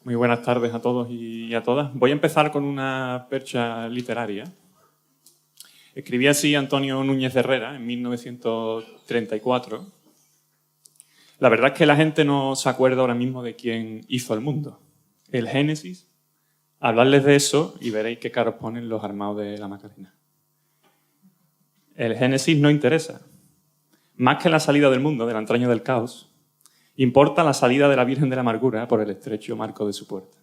Muy buenas tardes a todos y a todas. Voy a empezar con una percha literaria. Escribía así Antonio Núñez de Herrera en 1934. La verdad es que la gente no se acuerda ahora mismo de quién hizo el mundo. El Génesis. Hablarles de eso y veréis qué caros ponen los armados de la Macarena. El Génesis no interesa. Más que la salida del mundo, de la entraña del caos, importa la salida de la Virgen de la Amargura por el estrecho marco de su puerta.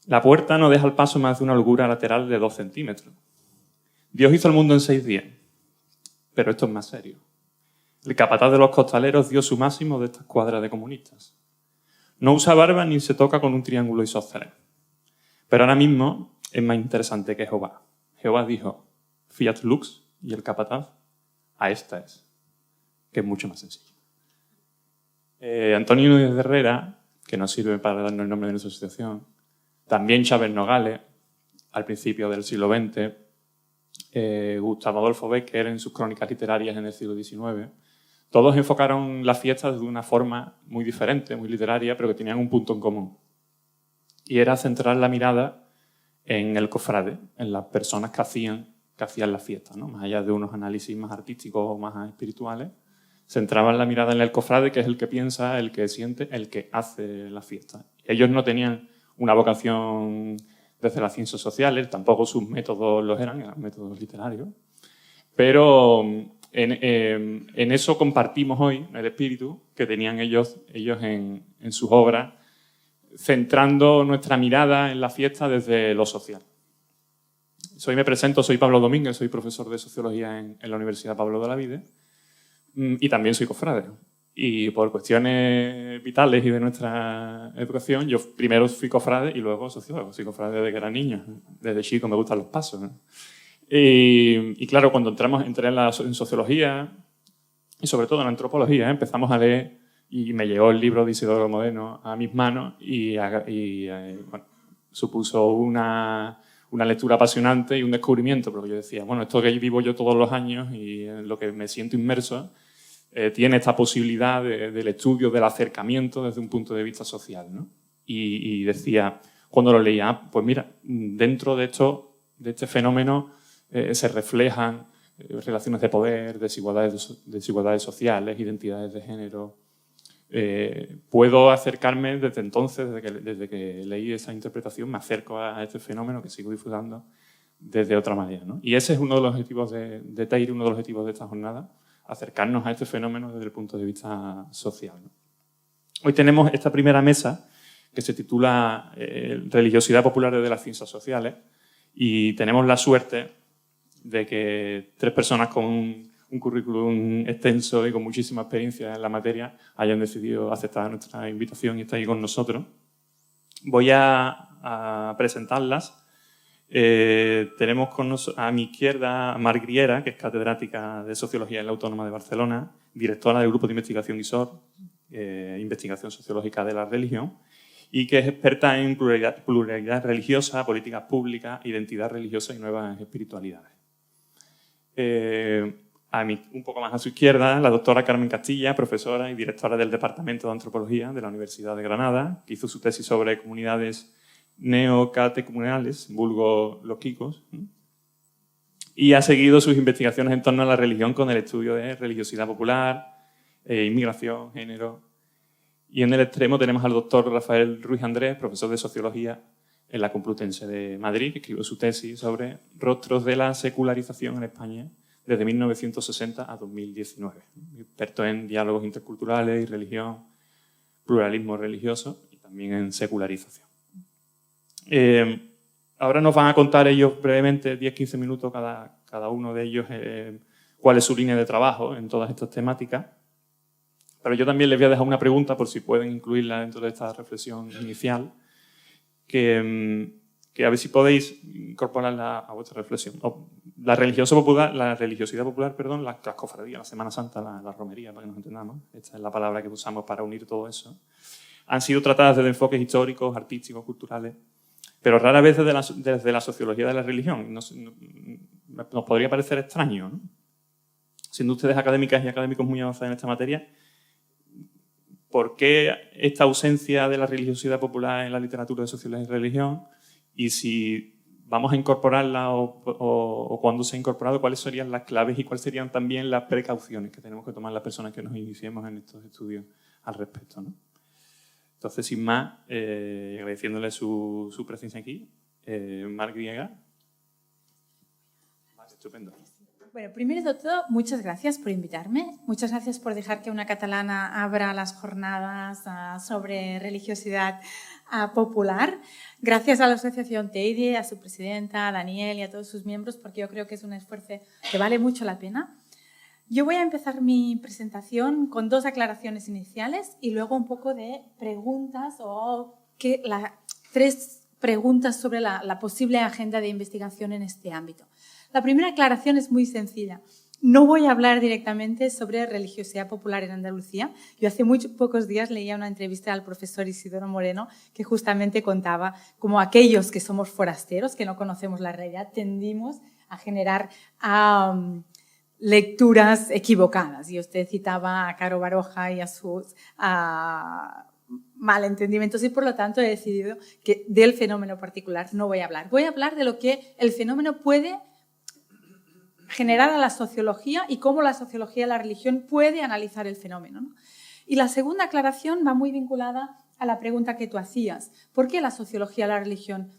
La puerta no deja al paso más de una holgura lateral de 2 centímetros. Dios hizo el mundo en 6 días, pero esto es más serio. El capataz de los costaleros dio su máximo de esta escuadra de comunistas. No usa barba ni se toca con un triángulo isósceles. Pero ahora mismo es más interesante que Jehová. Jehová dijo, Fiat Lux, y el capataz, a esta es, que es mucho más sencillo. Antonio Núñez de Herrera, que nos sirve para darnos el nombre de nuestra asociación, también Chávez Nogales, al principio del siglo XX, Gustavo Adolfo Bécquer en sus crónicas literarias en el siglo XIX, todos enfocaron las fiestas de una forma muy diferente, muy literaria, pero que tenían un punto en común. Y era centrar la mirada en el cofrade, en las personas que hacían las fiestas, ¿no? Más allá de unos análisis más artísticos o más espirituales, centraban la mirada en el cofrade, que es el que piensa, el que siente, el que hace la fiesta. Ellos no tenían una vocación desde las ciencias sociales, tampoco sus métodos los eran métodos literarios, pero en eso compartimos hoy el espíritu que tenían ellos en sus obras, centrando nuestra mirada en la fiesta desde lo social. Me presento, soy Pablo Domínguez, soy profesor de Sociología en la Universidad Pablo de Olavide y también soy cofrade. Y por cuestiones vitales y de nuestra educación, yo primero fui cofrade y luego sociólogo. Soy cofrade desde que era niño. Desde chico me gustan los pasos, ¿no? Y claro, cuando entré en sociología y sobre todo en antropología, empezamos a leer y me llegó el libro de Isidoro Modeno a mis manos y bueno, supuso una lectura apasionante y un descubrimiento, porque yo decía, bueno, esto que vivo yo todos los años y en lo que me siento inmerso, tiene esta posibilidad del estudio, del acercamiento desde un punto de vista social, ¿no? Y decía, cuando lo leía, pues mira, dentro de este fenómeno se reflejan relaciones de poder, desigualdades sociales, identidades de género. Puedo acercarme desde entonces, desde que leí esa interpretación, me acerco a este fenómeno que sigo disfrutando desde otra manera, ¿no? Y ese es uno de los objetivos de TEIR, uno de los objetivos de esta jornada, acercarnos a este fenómeno desde el punto de vista social, ¿no? Hoy tenemos esta primera mesa que se titula Religiosidad popular desde las ciencias sociales y tenemos la suerte de que 3 personas con un currículum extenso y con muchísima experiencia en la materia hayan decidido aceptar nuestra invitación y estar ahí con nosotros. Voy a presentarlas. Tenemos a mi izquierda a Mar Griera, que es catedrática de Sociología en la Autónoma de Barcelona, directora del Grupo de Investigación ISOR, Investigación Sociológica de la Religión, y que es experta en pluralidad religiosa, políticas públicas, identidad religiosa y nuevas espiritualidades. Un poco más a su izquierda, la doctora Carmen Castilla, profesora y directora del Departamento de Antropología de la Universidad de Granada, que hizo su tesis sobre comunidades neocatecumenales, vulgo los quicos, y ha seguido sus investigaciones en torno a la religión con el estudio de religiosidad popular, inmigración, género. Y en el extremo tenemos al doctor Rafael Ruiz Andrés, profesor de Sociología en la Complutense de Madrid, que escribió su tesis sobre rostros de la secularización en España desde 1960 a 2019. Experto en diálogos interculturales y religión, pluralismo religioso y también en secularización. Ahora nos van a contar ellos brevemente, 10-15 minutos cada uno de ellos, cuál es su línea de trabajo en todas estas temáticas. Pero yo también les voy a dejar una pregunta, por si pueden incluirla dentro de esta reflexión inicial, que a ver si podéis incorporarla a vuestra reflexión. La religiosidad popular, las cofradías, la Semana Santa, la romería, para que nos entendamos, esta es la palabra que usamos para unir todo eso, han sido tratadas desde enfoques históricos, artísticos, culturales, pero rara vez desde la sociología de la religión. Nos podría parecer extraño, ¿no? Siendo ustedes académicas y académicos muy avanzados en esta materia, ¿por qué esta ausencia de la religiosidad popular en la literatura de sociología y religión? Y si vamos a incorporarla o cuando se ha incorporado, ¿cuáles serían las claves y cuáles serían también las precauciones que tenemos que tomar las personas que nos iniciemos en estos estudios al respecto, ¿no? Entonces, sin más, agradeciéndole su presencia aquí, Mar Griega. Vale, estupendo. Bueno, primero de todo, muchas gracias por invitarme. Muchas gracias por dejar que una catalana abra las jornadas sobre religiosidad popular. Gracias a la Asociación Teide, a su presidenta, a Daniel y a todos sus miembros, porque yo creo que es un esfuerzo que vale mucho la pena. Yo voy a empezar mi presentación con 2 aclaraciones iniciales y luego un poco de preguntas o 3 preguntas sobre la posible agenda de investigación en este ámbito. La primera aclaración es muy sencilla. No voy a hablar directamente sobre religiosidad popular en Andalucía. Yo hace muy pocos días leía una entrevista al profesor Isidoro Moreno que justamente contaba cómo aquellos que somos forasteros, que no conocemos la realidad, tendimos a generar lecturas equivocadas. Y usted citaba a Caro Baroja y a sus malentendimientos y por lo tanto he decidido que del fenómeno particular no voy a hablar. Voy a hablar de lo que el fenómeno puede generar a la sociología y cómo la sociología de la religión puede analizar el fenómeno, ¿no? Y la segunda aclaración va muy vinculada a la pregunta que tú hacías. ¿Por qué la sociología de la religión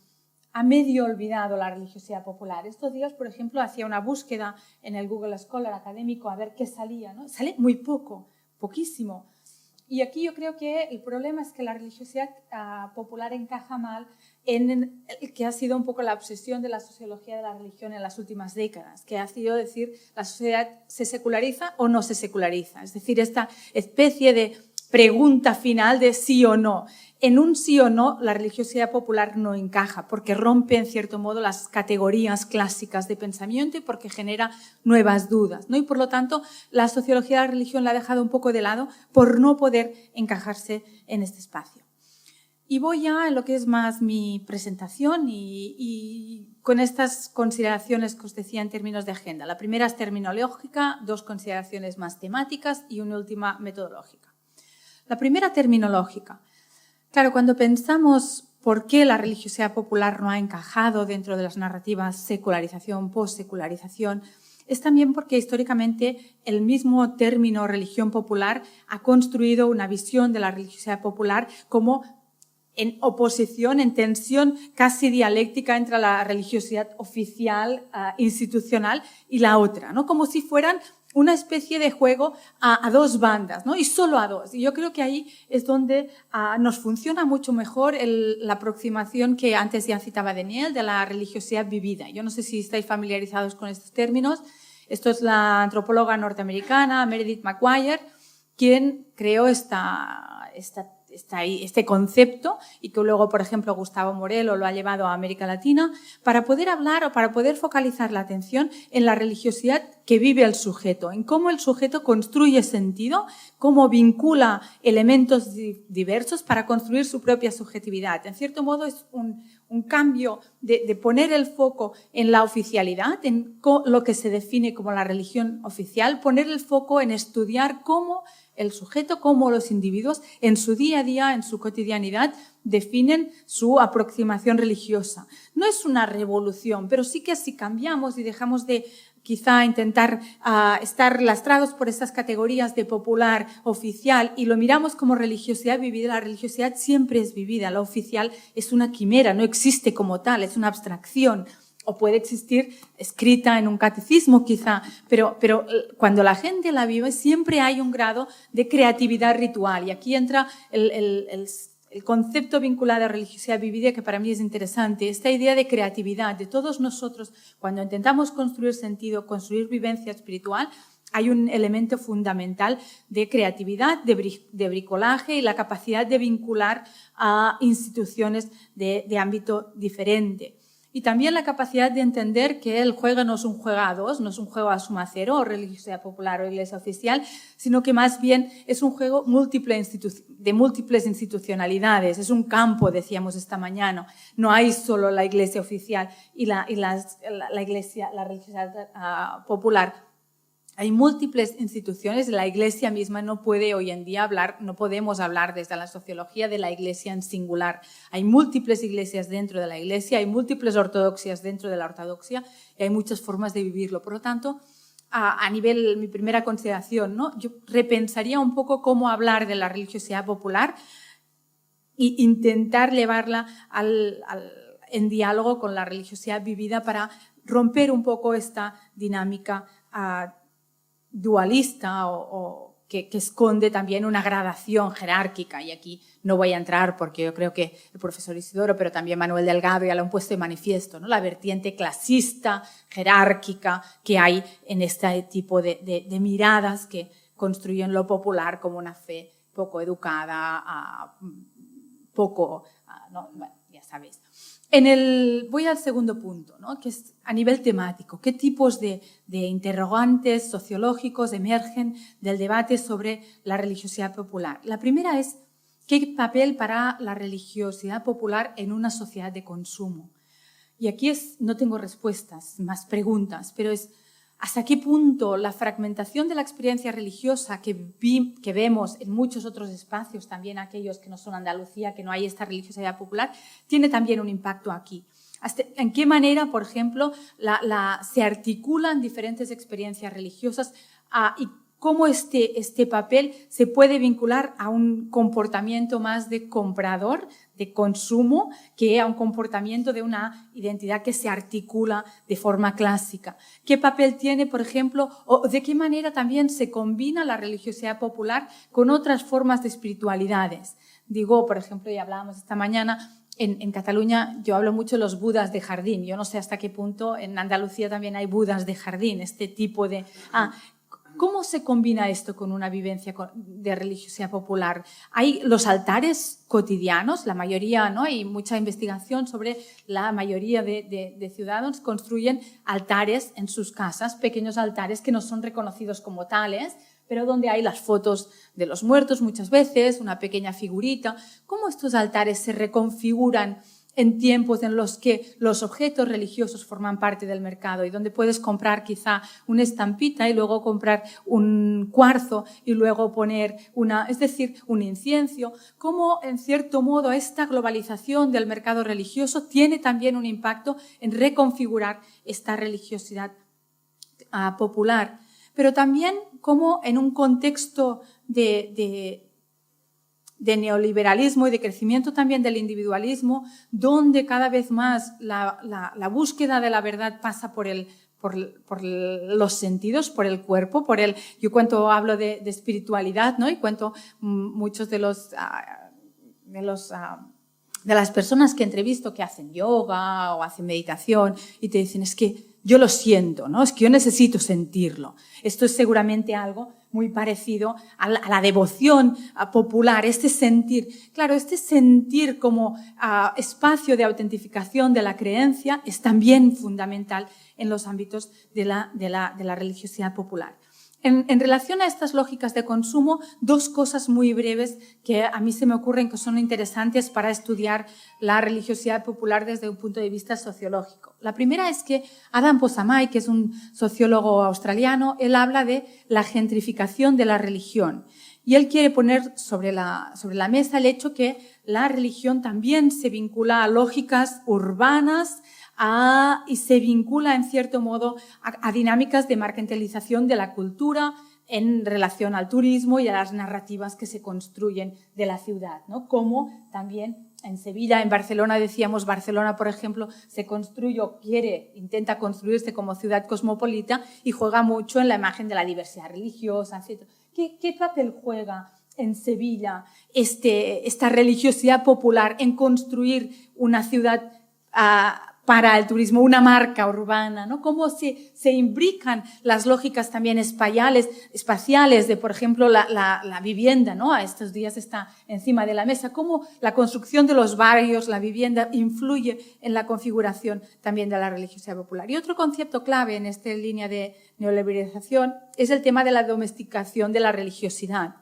ha medio olvidado la religiosidad popular? Estos días, por ejemplo, hacía una búsqueda en el Google Scholar académico a ver qué salía, ¿no? Sale muy poco, poquísimo. Y aquí yo creo que el problema es que la religiosidad popular encaja mal en el que ha sido un poco la obsesión de la sociología de la religión en las últimas décadas, que ha sido decir la sociedad se seculariza o no se seculariza. Es decir, esta especie de pregunta final de sí o no. En un sí o no, la religiosidad popular no encaja, porque rompe, en cierto modo, las categorías clásicas de pensamiento y porque genera nuevas dudas, ¿no? Y, por lo tanto, la sociología de la religión la ha dejado un poco de lado por no poder encajarse en este espacio. Y voy ya en lo que es más mi presentación y con estas consideraciones que os decía en términos de agenda. La primera es terminológica, 2 consideraciones más temáticas y una última metodológica. La primera, terminológica. Claro, cuando pensamos por qué la religiosidad popular no ha encajado dentro de las narrativas secularización, postsecularización, es también porque históricamente el mismo término religión popular ha construido una visión de la religiosidad popular como en oposición, en tensión casi dialéctica entre la religiosidad oficial, institucional y la otra, ¿no? Como si fueran una especie de juego a 2 bandas, ¿no? Y solo a 2. Y yo creo que ahí es donde nos funciona mucho mejor la aproximación que antes ya citaba Daniel, de la religiosidad vivida. Yo no sé si estáis familiarizados con estos términos. Esto es la antropóloga norteamericana Meredith McGuire, quien creó este concepto y que luego, por ejemplo, Gustavo Morelo lo ha llevado a América Latina para poder hablar o para poder focalizar la atención en la religiosidad que vive el sujeto, en cómo el sujeto construye sentido, cómo vincula elementos diversos para construir su propia subjetividad. En cierto modo es un cambio de poner el foco en la oficialidad, en lo que se define como la religión oficial, poner el foco en estudiar cómo el sujeto, cómo los individuos en su día a día, en su cotidianidad, definen su aproximación religiosa. No es una revolución, pero sí que si cambiamos y dejamos de quizá intentar estar lastrados por estas categorías de popular, oficial, y lo miramos como religiosidad vivida, la religiosidad siempre es vivida, la oficial es una quimera, no existe como tal, es una abstracción. O puede existir escrita en un catecismo quizá, pero cuando la gente la vive siempre hay un grado de creatividad ritual y aquí entra el concepto vinculado a religiosidad vivida que para mí es interesante, esta idea de creatividad de todos nosotros cuando intentamos construir sentido, construir vivencia espiritual, hay un elemento fundamental de creatividad, de bricolaje y la capacidad de vincular a instituciones de ámbito diferente. Y también la capacidad de entender que el juego no es un juego a 2, no es un juego a suma 0 o religiosidad popular o iglesia oficial, sino que más bien es un juego de múltiples institucionalidades. Es un campo, decíamos esta mañana. No hay solo la iglesia oficial y la iglesia, la religiosidad popular. Hay múltiples instituciones, la Iglesia misma no puede hoy en día hablar, no podemos hablar desde la sociología de la Iglesia en singular. Hay múltiples iglesias dentro de la Iglesia, hay múltiples ortodoxias dentro de la ortodoxia y hay muchas formas de vivirlo. Por lo tanto, a nivel, mi primera consideración, ¿no? Yo repensaría un poco cómo hablar de la religiosidad popular e intentar llevarla en diálogo con la religiosidad vivida para romper un poco esta dinámica dualista o que esconde también una gradación jerárquica. Y aquí no voy a entrar porque yo creo que el profesor Isidoro, pero también Manuel Delgado ya lo han puesto de manifiesto, ¿no? La vertiente clasista, jerárquica que hay en este tipo de miradas que construyen lo popular como una fe poco educada, ¿no? Bueno, ya sabéis. Voy al segundo punto, ¿no? Que es a nivel temático. ¿Qué tipos de interrogantes sociológicos emergen del debate sobre la religiosidad popular? La primera es, ¿qué papel para la religiosidad popular en una sociedad de consumo? Y aquí no tengo respuestas, más preguntas, pero es ¿hasta qué punto la fragmentación de la experiencia religiosa que vemos en muchos otros espacios, también aquellos que no son Andalucía, que no hay esta religiosidad popular, tiene también un impacto aquí? ¿En qué manera, por ejemplo, se articulan diferentes experiencias religiosas y cómo este papel se puede vincular a un comportamiento más de comprador, de consumo, que a un comportamiento de una identidad que se articula de forma clásica? ¿Qué papel tiene, por ejemplo, o de qué manera también se combina la religiosidad popular con otras formas de espiritualidades? Digo, por ejemplo, ya hablábamos esta mañana, en Cataluña yo hablo mucho de los budas de jardín. Yo no sé hasta qué punto en Andalucía también hay budas de jardín, este tipo de... ¿Cómo se combina esto con una vivencia de religiosidad popular? Hay los altares cotidianos, la mayoría, ¿no? Hay mucha investigación sobre la mayoría de ciudadanos construyen altares en sus casas, pequeños altares que no son reconocidos como tales, pero donde hay las fotos de los muertos muchas veces, una pequeña figurita. ¿Cómo estos altares se reconfiguran en tiempos en los que los objetos religiosos forman parte del mercado y donde puedes comprar quizá una estampita y luego comprar un cuarzo y luego poner un incienso? Cómo, en cierto modo, esta globalización del mercado religioso tiene también un impacto en reconfigurar esta religiosidad popular. Pero también cómo en un contexto de neoliberalismo y de crecimiento también del individualismo, donde cada vez más la búsqueda de la verdad pasa por los sentidos, por el cuerpo, yo cuando hablo de espiritualidad, ¿no? Y cuento muchos de las personas que entrevisto que hacen yoga o hacen meditación y te dicen, es que yo lo siento, ¿no? Es que yo necesito sentirlo. Esto es seguramente algo muy parecido a la devoción popular, este sentir. Claro, este sentir como espacio de autentificación de la creencia es también fundamental en los ámbitos de la religiosidad popular. En relación a estas lógicas de consumo, dos cosas muy breves que a mí se me ocurren que son interesantes para estudiar la religiosidad popular desde un punto de vista sociológico. La primera es que Adam Posamay, que es un sociólogo australiano, él habla de la gentrificación de la religión. Y él quiere poner sobre la mesa el hecho que la religión también se vincula a lógicas urbanas, y se vincula, en cierto modo, a dinámicas de mercantilización de la cultura en relación al turismo y a las narrativas que se construyen de la ciudad, ¿no? Como también en Sevilla, en Barcelona, decíamos, Barcelona, por ejemplo, intenta construirse como ciudad cosmopolita y juega mucho en la imagen de la diversidad religiosa, etc. ¿Qué papel juega en Sevilla esta religiosidad popular en construir una ciudad para el turismo, una marca urbana, ¿no? Cómo se imbrican las lógicas también espaciales de, por ejemplo, la vivienda, ¿no? A estos días está encima de la mesa. Cómo la construcción de los barrios, la vivienda, influye en la configuración también de la religiosidad popular. Y otro concepto clave en esta línea de neoliberalización es el tema de la domesticación de la religiosidad.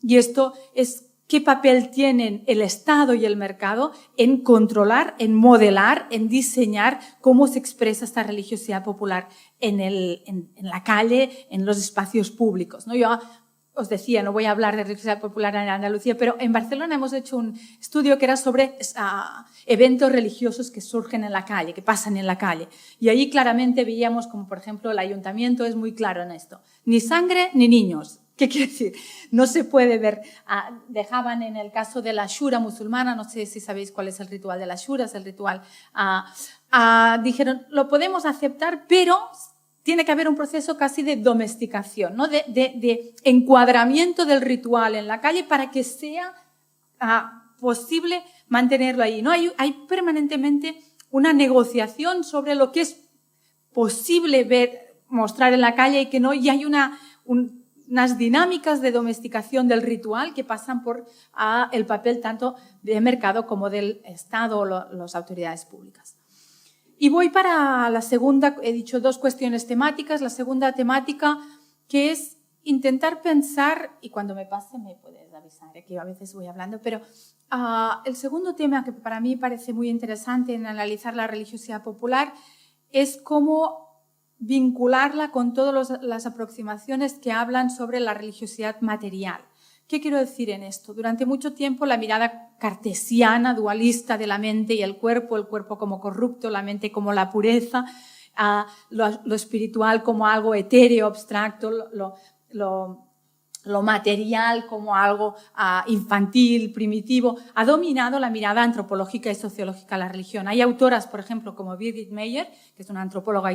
Y esto es qué papel tienen el Estado y el mercado en controlar, en modelar, en diseñar cómo se expresa esta religiosidad popular en la calle, en los espacios públicos, ¿no? Yo os decía, no voy a hablar de religiosidad popular en Andalucía, pero en Barcelona hemos hecho un estudio que era sobre eventos religiosos que surgen en la calle, que pasan en la calle. Y ahí claramente veíamos como, por ejemplo, el ayuntamiento es muy claro en esto. Ni sangre ni niños. ¿Qué quiere decir? No se puede ver. Dejaban en el caso de la shura musulmana, no sé si sabéis cuál es el ritual de la shura, es el ritual. Dijeron, lo podemos aceptar, pero tiene que haber un proceso casi de domesticación, ¿no? de encuadramiento del ritual en la calle para que sea posible mantenerlo ahí, ¿no? Hay permanentemente una negociación sobre lo que es posible ver, mostrar en la calle y que no, y hay unas dinámicas de domesticación del ritual que pasan por el papel tanto del mercado como del Estado o las autoridades públicas. Y voy para la segunda, he dicho 2 cuestiones temáticas, la segunda temática que es intentar pensar, y cuando me pase me puedes avisar, que a veces voy hablando, pero el segundo tema que para mí parece muy interesante en analizar la religiosidad popular es cómo vincularla con todas las aproximaciones que hablan sobre la religiosidad material. ¿Qué quiero decir en esto? Durante mucho tiempo la mirada cartesiana, dualista de la mente y el cuerpo como corrupto, la mente como la pureza, lo espiritual como algo etéreo, abstracto, lo material como algo infantil, primitivo, ha dominado la mirada antropológica y sociológica de la religión. Hay autoras, por ejemplo, como Birgit Meyer, que es una antropóloga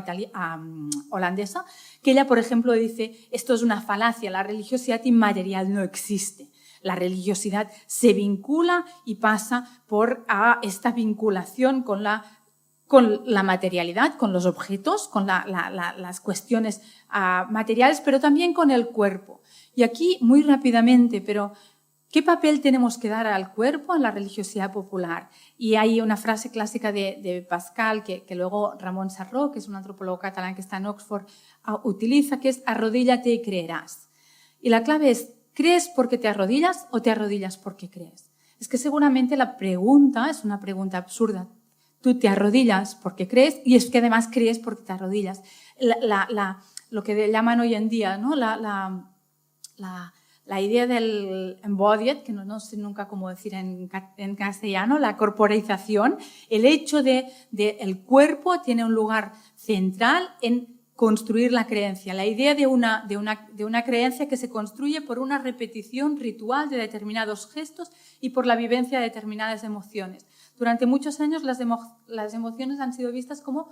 holandesa, que ella, por ejemplo, dice, esto es una falacia, la religiosidad inmaterial no existe. La religiosidad se vincula y pasa por esta vinculación con la materialidad, con los objetos, con las cuestiones materiales, pero también con el cuerpo. Y aquí, muy rápidamente, pero ¿qué papel tenemos que dar al cuerpo en la religiosidad popular? Y hay una frase clásica de Pascal que luego Ramón Sarró, que es un antropólogo catalán que está en Oxford, utiliza, que es arrodíllate y creerás. Y la clave es, ¿crees porque te arrodillas o te arrodillas porque crees? Es que seguramente la pregunta es una pregunta absurda. Tú te arrodillas porque crees y es que además crees porque te arrodillas. Lo que llaman hoy en día, ¿no? La idea del embodied, que no sé nunca cómo decir en castellano, la corporalización, el hecho de el cuerpo tiene un lugar central en construir la creencia. La idea de una creencia que se construye por una repetición ritual de determinados gestos y por la vivencia de determinadas emociones. Durante muchos años las emociones han sido vistas como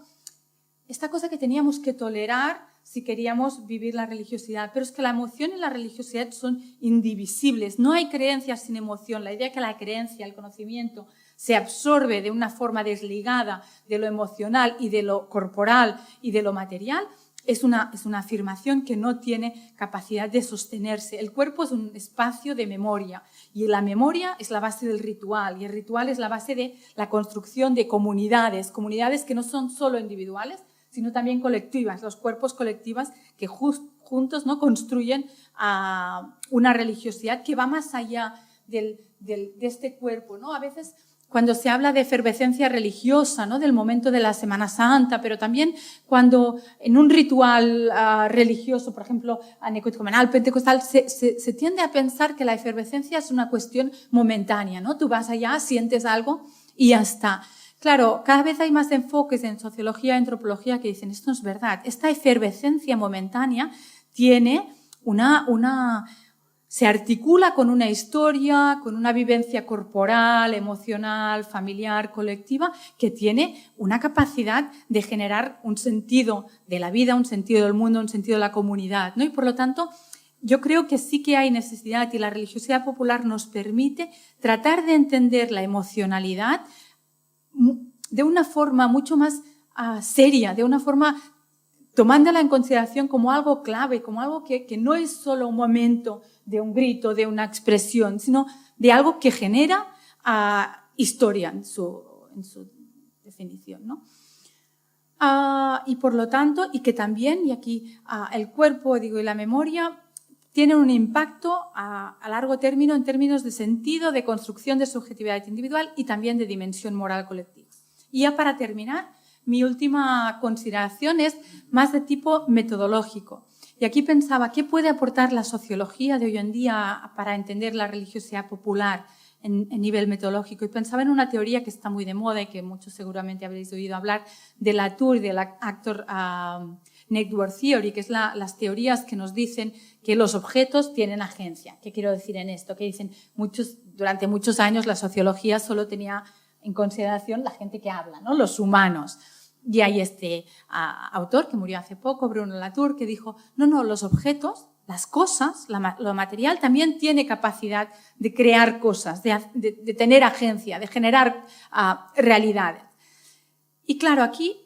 esta cosa que teníamos que tolerar si queríamos vivir la religiosidad. Pero es que la emoción y la religiosidad son indivisibles. No hay creencias sin emoción. La idea que la creencia, el conocimiento, se absorbe de una forma desligada de lo emocional y de lo corporal y de lo material es una afirmación que no tiene capacidad de sostenerse. El cuerpo es un espacio de memoria y la memoria es la base del ritual y el ritual es la base de la construcción de comunidades que no son solo individuales, sino también colectivas, los cuerpos colectivos que juntos, ¿no?, construyen una religiosidad que va más allá de este cuerpo, ¿no? A veces cuando se habla de efervescencia religiosa, ¿no?, del momento de la Semana Santa, pero también cuando en un ritual religioso, por ejemplo, neocatecumenal, pentecostal, se tiende a pensar que la efervescencia es una cuestión momentánea, ¿no? Tú vas allá, sientes algo y ya está. Claro, cada vez hay más enfoques en sociología y antropología que dicen esto no es verdad. Esta efervescencia momentánea tiene se articula con una historia, con una vivencia corporal, emocional, familiar, colectiva, que tiene una capacidad de generar un sentido de la vida, un sentido del mundo, un sentido de la comunidad, ¿no? Y por lo tanto, yo creo que sí que hay necesidad y la religiosidad popular nos permite tratar de entender la emocionalidad de una forma mucho más seria, de una forma tomándola en consideración como algo clave, como algo que no es solo un momento de un grito, de una expresión, sino de algo que genera historia en su definición, ¿no? Y por lo tanto, y que también, y aquí el cuerpo, digo, y la memoria tienen un impacto a largo término en términos de sentido, de construcción de subjetividad individual y también de dimensión moral colectiva. Y ya para terminar, mi última consideración es más de tipo metodológico. Y aquí pensaba, ¿qué puede aportar la sociología de hoy en día para entender la religiosidad popular en nivel metodológico? Y pensaba en una teoría que está muy de moda y que muchos seguramente habréis oído hablar, de Latour y de la Actor Network Theory, que es las teorías que nos dicen que los objetos tienen agencia. ¿Qué quiero decir en esto? Que dicen, durante muchos años la sociología solo tenía en consideración la gente que habla, ¿no? Los humanos. Y hay este autor que murió hace poco, Bruno Latour, que dijo, no, los objetos, las cosas, lo material también tiene capacidad de crear cosas, de tener agencia, de generar realidades. Y claro, aquí,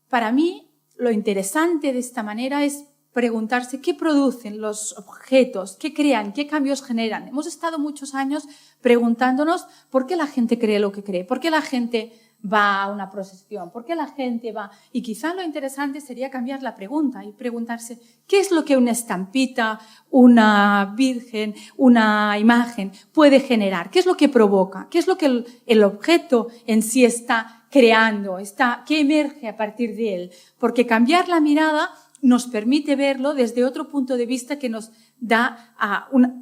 para mí, lo interesante de esta manera es preguntarse qué producen los objetos, qué crean, qué cambios generan. Hemos estado muchos años preguntándonos por qué la gente cree lo que cree, por qué la gente va a una procesión, por qué la gente va. Y quizá lo interesante sería cambiar la pregunta y preguntarse qué es lo que una estampita, una virgen, una imagen puede generar, qué es lo que provoca, qué es lo que el objeto en sí está creando, qué emerge a partir de él. Porque cambiar la mirada nos permite verlo desde otro punto de vista que nos da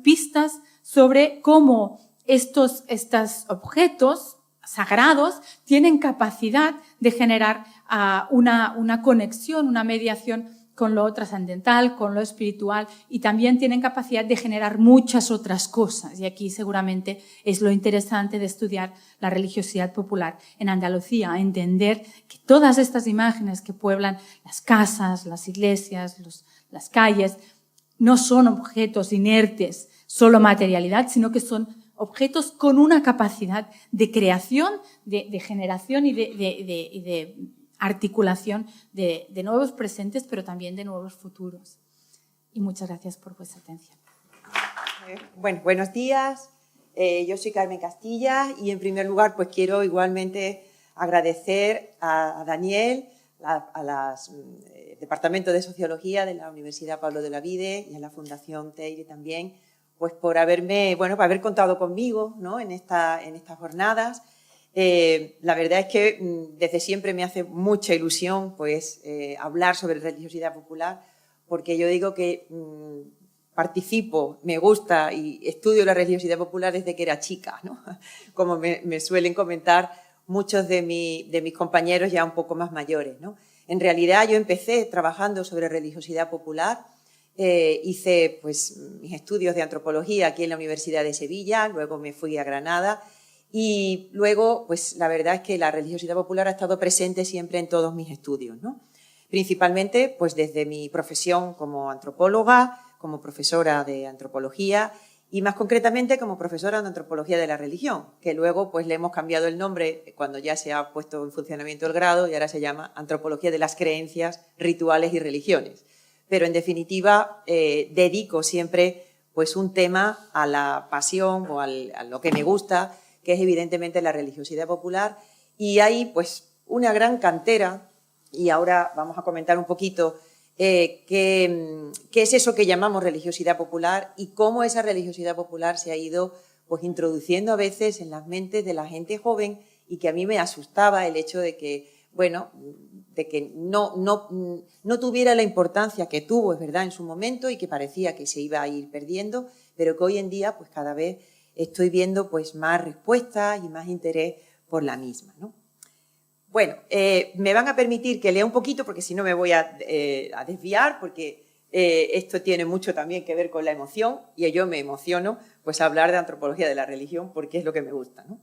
pistas sobre cómo estos objetos sagrados tienen capacidad de generar una conexión, una mediación con lo trascendental, con lo espiritual, y también tienen capacidad de generar muchas otras cosas. Y aquí seguramente es lo interesante de estudiar la religiosidad popular en Andalucía, entender que todas estas imágenes que pueblan las casas, las iglesias, las calles, no son objetos inertes, solo materialidad, sino que son objetos con una capacidad de creación, de generación y de articulación de nuevos presentes, pero también de nuevos futuros. Y muchas gracias por vuestra atención. Bueno, buenos días. Yo soy Carmen Castilla y, en primer lugar, pues quiero igualmente agradecer a Daniel, al Departamento de Sociología de la Universidad Pablo de Olavide y a la Fundación Teide también, pues por por haber contado conmigo, ¿no?, en estas jornadas. La verdad es que desde siempre me hace mucha ilusión pues hablar sobre religiosidad popular, porque yo digo que participo, me gusta y estudio la religiosidad popular desde que era chica, ¿no? Como me suelen comentar muchos de mis compañeros ya un poco más mayores, ¿no? En realidad yo empecé trabajando sobre religiosidad popular. Hice pues mis estudios de antropología aquí en la Universidad de Sevilla, luego me fui a Granada y luego pues la verdad es que la religiosidad popular ha estado presente siempre en todos mis estudios, ¿no? Principalmente pues desde mi profesión como antropóloga, como profesora de antropología y más concretamente como profesora de antropología de la religión, que luego pues le hemos cambiado el nombre cuando ya se ha puesto en funcionamiento el grado y ahora se llama antropología de las creencias, rituales y religiones. Pero en definitiva dedico siempre pues un tema a la pasión o a lo que me gusta, que es evidentemente la religiosidad popular, y hay pues una gran cantera, y ahora vamos a comentar un poquito qué es eso que llamamos religiosidad popular y cómo esa religiosidad popular se ha ido pues introduciendo a veces en las mentes de la gente joven, y que a mí me asustaba el hecho de que, bueno, de que no tuviera la importancia que tuvo, es verdad, en su momento, y que parecía que se iba a ir perdiendo, pero que hoy en día pues cada vez estoy viendo pues más respuestas y más interés por la misma, ¿no? Bueno, me van a permitir que lea un poquito, porque si no me voy a desviar, porque esto tiene mucho también que ver con la emoción, y yo me emociono pues a hablar de antropología de la religión porque es lo que me gusta, ¿no?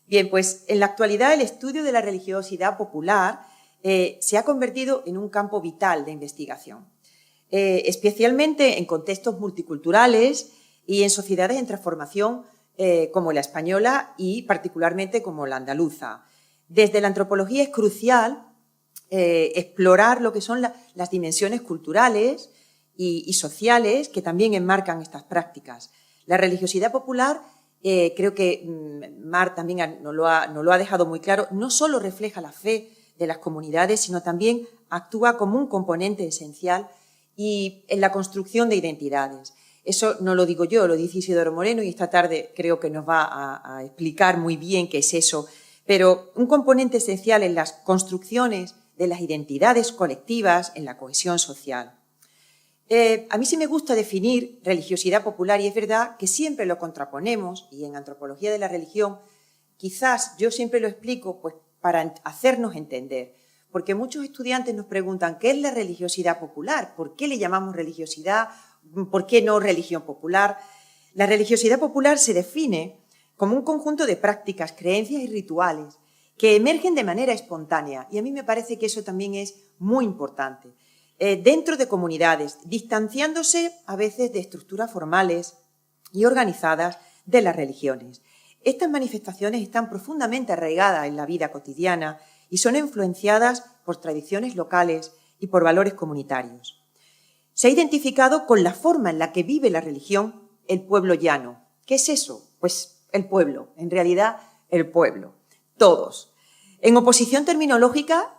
Bien, pues en la actualidad el estudio de la religiosidad popular se ha convertido en un campo vital de investigación, especialmente en contextos multiculturales y en sociedades en transformación como la española y particularmente como la andaluza. Desde la antropología es crucial explorar lo que son las dimensiones culturales y sociales que también enmarcan estas prácticas. La religiosidad popular, creo que Mar también nos lo ha dejado muy claro, no solo refleja la fe de las comunidades, sino también actúa como un componente esencial y en la construcción de identidades. Eso no lo digo yo, lo dice Isidoro Moreno, y esta tarde creo que nos va a explicar muy bien qué es eso. Pero un componente esencial en las construcciones de las identidades colectivas, en la cohesión social. A mí sí me gusta definir religiosidad popular, y es verdad que siempre lo contraponemos, y en antropología de la religión quizás yo siempre lo explico pues, para hacernos entender, porque muchos estudiantes nos preguntan ¿qué es la religiosidad popular? ¿Por qué le llamamos religiosidad? ¿Por qué no religión popular? La religiosidad popular se define como un conjunto de prácticas, creencias y rituales que emergen de manera espontánea, y a mí me parece que eso también es muy importante. Dentro de comunidades, distanciándose a veces de estructuras formales y organizadas de las religiones. Estas manifestaciones están profundamente arraigadas en la vida cotidiana y son influenciadas por tradiciones locales y por valores comunitarios. Se ha identificado con la forma en la que vive la religión el pueblo llano. ¿Qué es eso? Pues el pueblo, en realidad el pueblo, todos. En oposición terminológica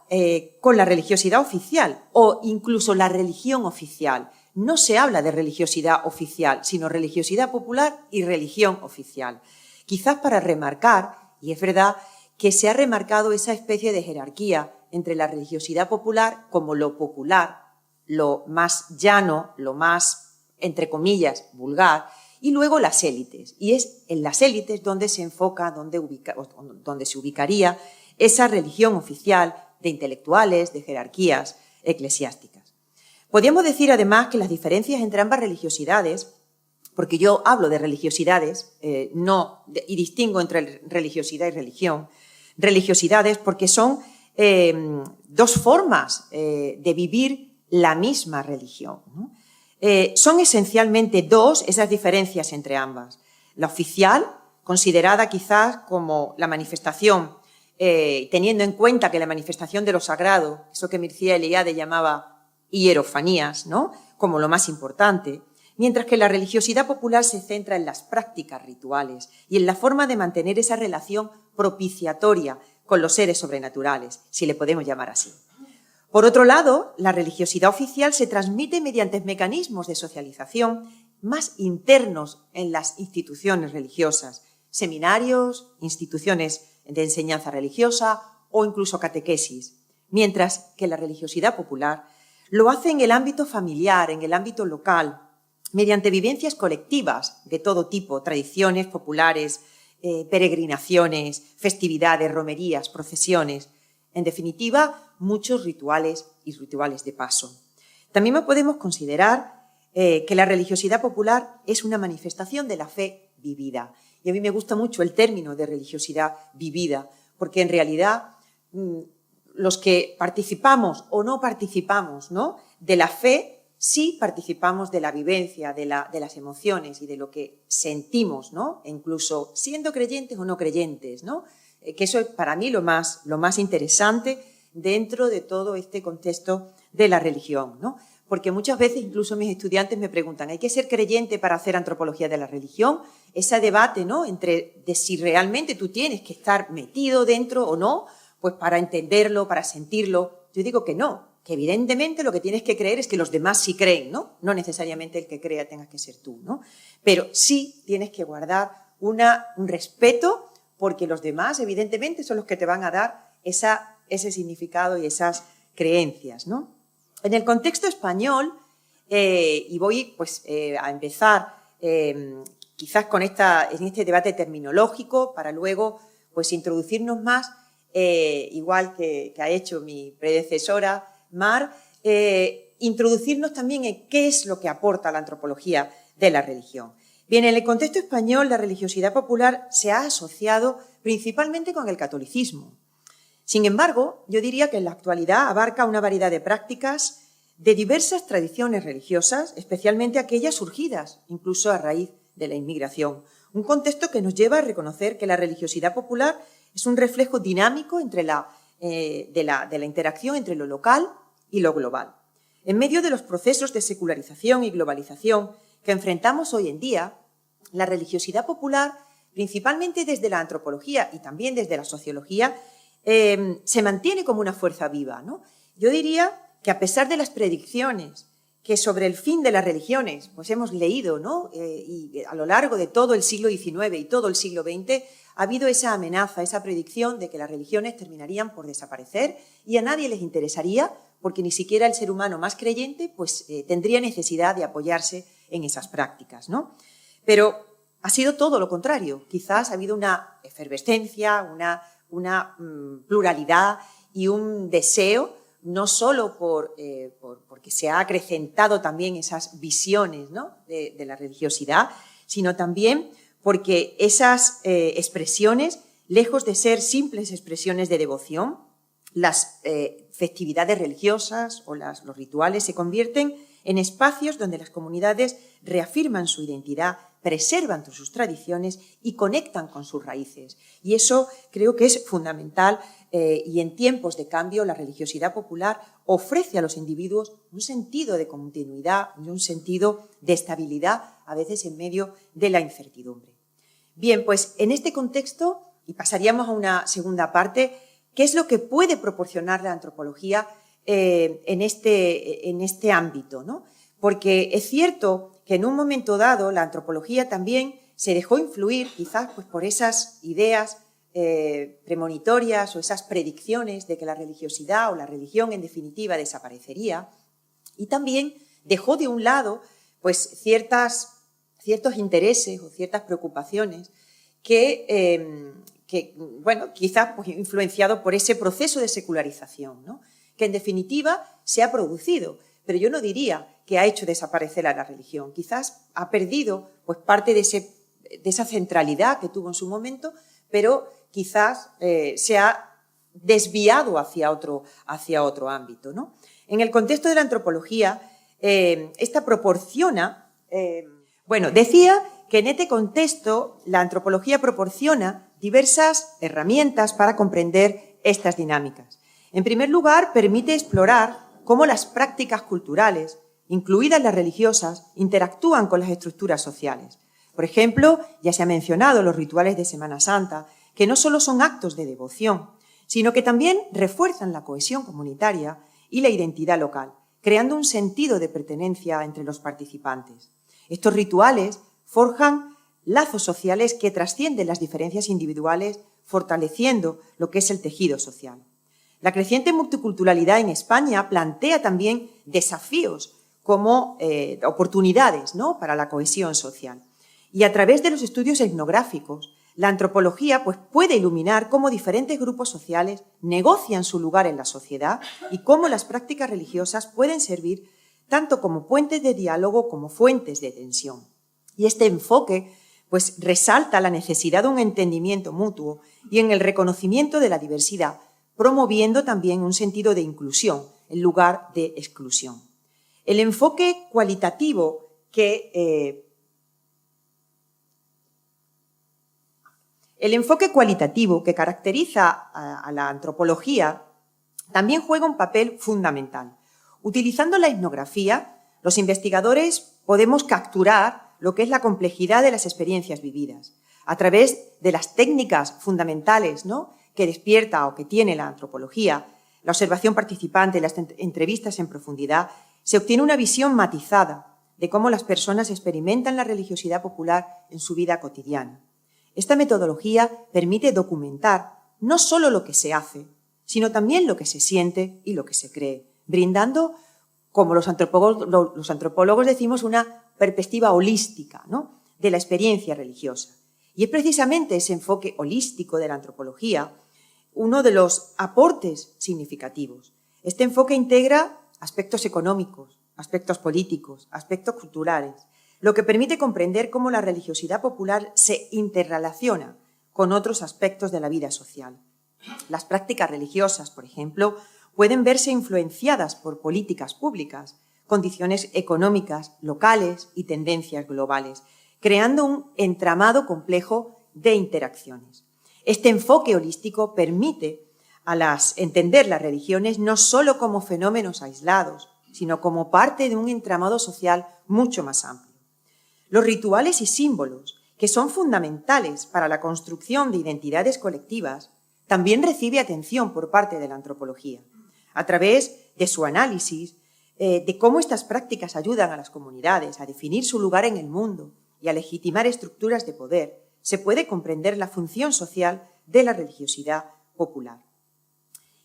con la religiosidad oficial o incluso la religión oficial. No se habla de religiosidad oficial, sino religiosidad popular y religión oficial. Quizás para remarcar, y es verdad que se ha remarcado esa especie de jerarquía entre la religiosidad popular como lo popular, lo más llano, lo más, entre comillas, vulgar, y luego las élites. Y es en las élites donde se enfoca, donde se ubicaría esa religión oficial de intelectuales, de jerarquías eclesiásticas. Podríamos decir además que las diferencias entre ambas religiosidades, porque yo hablo de religiosidades y distingo entre religiosidad y religión, religiosidades porque son dos formas de vivir la misma religión, ¿no? Son esencialmente dos esas diferencias entre ambas. La oficial, considerada quizás como la manifestación, teniendo en cuenta que la manifestación de lo sagrado, eso que Mircea Eliade llamaba hierofanías, ¿no?, como lo más importante, mientras que la religiosidad popular se centra en las prácticas rituales y en la forma de mantener esa relación propiciatoria con los seres sobrenaturales, si le podemos llamar así. Por otro lado, la religiosidad oficial se transmite mediante mecanismos de socialización más internos en las instituciones religiosas, seminarios, instituciones de enseñanza religiosa o incluso catequesis, mientras que la religiosidad popular lo hace en el ámbito familiar, en el ámbito local, mediante vivencias colectivas de todo tipo, tradiciones populares, peregrinaciones, festividades, romerías, procesiones, en definitiva, muchos rituales y rituales de paso. También podemos considerar que la religiosidad popular es una manifestación de la fe vivida. Y a mí me gusta mucho el término de religiosidad vivida, porque en realidad los que participamos o no participamos, ¿no?, de la fe, sí participamos de la vivencia, de las emociones y de lo que sentimos, ¿no?, incluso siendo creyentes o no creyentes, ¿no?, que eso es para mí lo más interesante dentro de todo este contexto de la religión, ¿no? Porque muchas veces incluso mis estudiantes me preguntan, ¿hay que ser creyente para hacer antropología de la religión? Ese debate, ¿no?, de si realmente tú tienes que estar metido dentro o no, pues para entenderlo, para sentirlo. Yo digo que no, que evidentemente lo que tienes que creer es que los demás sí creen, ¿no? No necesariamente el que crea tengas que ser tú, ¿no? Pero sí tienes que guardar un respeto, porque los demás evidentemente son los que te van a dar ese significado y esas creencias, ¿no? En el contexto español, y voy pues, a empezar quizás en este debate terminológico para luego pues, introducirnos más, igual que ha hecho mi predecesora Mar, introducirnos también en qué es lo que aporta la antropología de la religión. Bien, en el contexto español la religiosidad popular se ha asociado principalmente con el catolicismo. Sin embargo, yo diría que en la actualidad abarca una variedad de prácticas de diversas tradiciones religiosas, especialmente aquellas surgidas incluso a raíz de la inmigración. Un contexto que nos lleva a reconocer que la religiosidad popular es un reflejo dinámico de la interacción entre lo local y lo global. En medio de los procesos de secularización y globalización que enfrentamos hoy en día, la religiosidad popular, principalmente desde la antropología y también desde la sociología, se mantiene como una fuerza viva, ¿no? Yo diría que a pesar de las predicciones que sobre el fin de las religiones, pues hemos leído, ¿no? Y a lo largo de todo el siglo XIX y todo el siglo XX ha habido esa amenaza, esa predicción de que las religiones terminarían por desaparecer y a nadie les interesaría, porque ni siquiera el ser humano más creyente pues, tendría necesidad de apoyarse en esas prácticas, ¿no? Pero ha sido todo lo contrario. Quizás ha habido una efervescencia, una pluralidad y un deseo, no solo porque se ha acrecentado también esas visiones, ¿no? de la religiosidad, sino también porque esas expresiones, lejos de ser simples expresiones de devoción, las festividades religiosas o los rituales se convierten en espacios donde las comunidades reafirman su identidad, preservan sus tradiciones y conectan con sus raíces. Y eso creo que es fundamental y en tiempos de cambio la religiosidad popular ofrece a los individuos un sentido de continuidad y un sentido de estabilidad, a veces en medio de la incertidumbre. Bien, pues en este contexto, y pasaríamos a una segunda parte, ¿qué es lo que puede proporcionar la antropología en este ámbito, ¿no? Porque es cierto que en un momento dado la antropología también se dejó influir quizás pues, por esas ideas premonitorias o esas predicciones de que la religiosidad o la religión en definitiva desaparecería, y también dejó de un lado pues, ciertos intereses o ciertas preocupaciones que bueno, quizás pues, influenciado por ese proceso de secularización, ¿no? Que en definitiva se ha producido, pero yo no diría que ha hecho desaparecer a la religión. Quizás ha perdido pues, parte de esa centralidad que tuvo en su momento, pero quizás se ha desviado hacia otro ámbito, ¿no? En el contexto de la antropología, esta proporciona, bueno, decía que en este contexto la antropología proporciona diversas herramientas para comprender estas dinámicas. En primer lugar, permite explorar cómo las prácticas culturales, incluidas las religiosas, interactúan con las estructuras sociales. Por ejemplo, ya se ha mencionado los rituales de Semana Santa, que no solo son actos de devoción, sino que también refuerzan la cohesión comunitaria y la identidad local, creando un sentido de pertenencia entre los participantes. Estos rituales forjan lazos sociales que trascienden las diferencias individuales, fortaleciendo lo que es el tejido social. La creciente multiculturalidad en España plantea también desafíos como oportunidades, ¿no? Para la cohesión social. Y a través de los estudios etnográficos, la antropología pues, puede iluminar cómo diferentes grupos sociales negocian su lugar en la sociedad y cómo las prácticas religiosas pueden servir tanto como puentes de diálogo como fuentes de tensión. Y este enfoque pues, resalta la necesidad de un entendimiento mutuo y en el reconocimiento de la diversidad, promoviendo también un sentido de inclusión en lugar de exclusión. El enfoque cualitativo que caracteriza a la antropología también juega un papel fundamental. Utilizando la etnografía, los investigadores podemos capturar lo que es la complejidad de las experiencias vividas. A través de las técnicas fundamentales, ¿no? que despierta o que tiene la antropología, la observación participante, las entrevistas en profundidad, se obtiene una visión matizada de cómo las personas experimentan la religiosidad popular en su vida cotidiana. Esta metodología permite documentar no solo lo que se hace, sino también lo que se siente y lo que se cree, brindando, como los antropólogos decimos, una perspectiva holística, ¿no? de la experiencia religiosa. Y es precisamente ese enfoque holístico de la antropología uno de los aportes significativos. Este enfoque integra aspectos económicos, aspectos políticos, aspectos culturales, lo que permite comprender cómo la religiosidad popular se interrelaciona con otros aspectos de la vida social. Las prácticas religiosas, por ejemplo, pueden verse influenciadas por políticas públicas, condiciones económicas locales y tendencias globales, creando un entramado complejo de interacciones. Este enfoque holístico permite entender las religiones no solo como fenómenos aislados, sino como parte de un entramado social mucho más amplio. Los rituales y símbolos, que son fundamentales para la construcción de identidades colectivas, también recibe atención por parte de la antropología. A través de su análisis, de cómo estas prácticas ayudan a las comunidades a definir su lugar en el mundo y a legitimar estructuras de poder, se puede comprender la función social de la religiosidad popular.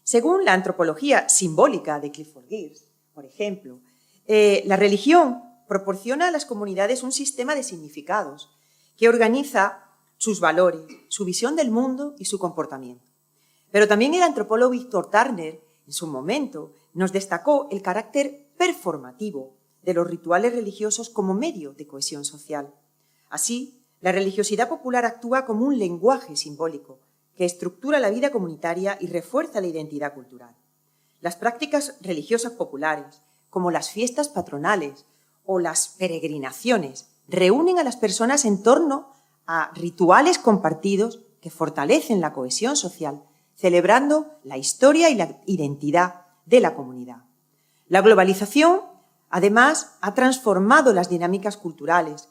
Según la antropología simbólica de Clifford Geertz, por ejemplo, la religión proporciona a las comunidades un sistema de significados que organiza sus valores, su visión del mundo y su comportamiento. Pero también el antropólogo Víctor Turner, en su momento, nos destacó el carácter performativo de los rituales religiosos como medio de cohesión social. Así, la religiosidad popular actúa como un lenguaje simbólico que estructura la vida comunitaria y refuerza la identidad cultural. Las prácticas religiosas populares, como las fiestas patronales o las peregrinaciones, reúnen a las personas en torno a rituales compartidos que fortalecen la cohesión social, celebrando la historia y la identidad de la comunidad. La globalización, además, ha transformado las dinámicas culturales,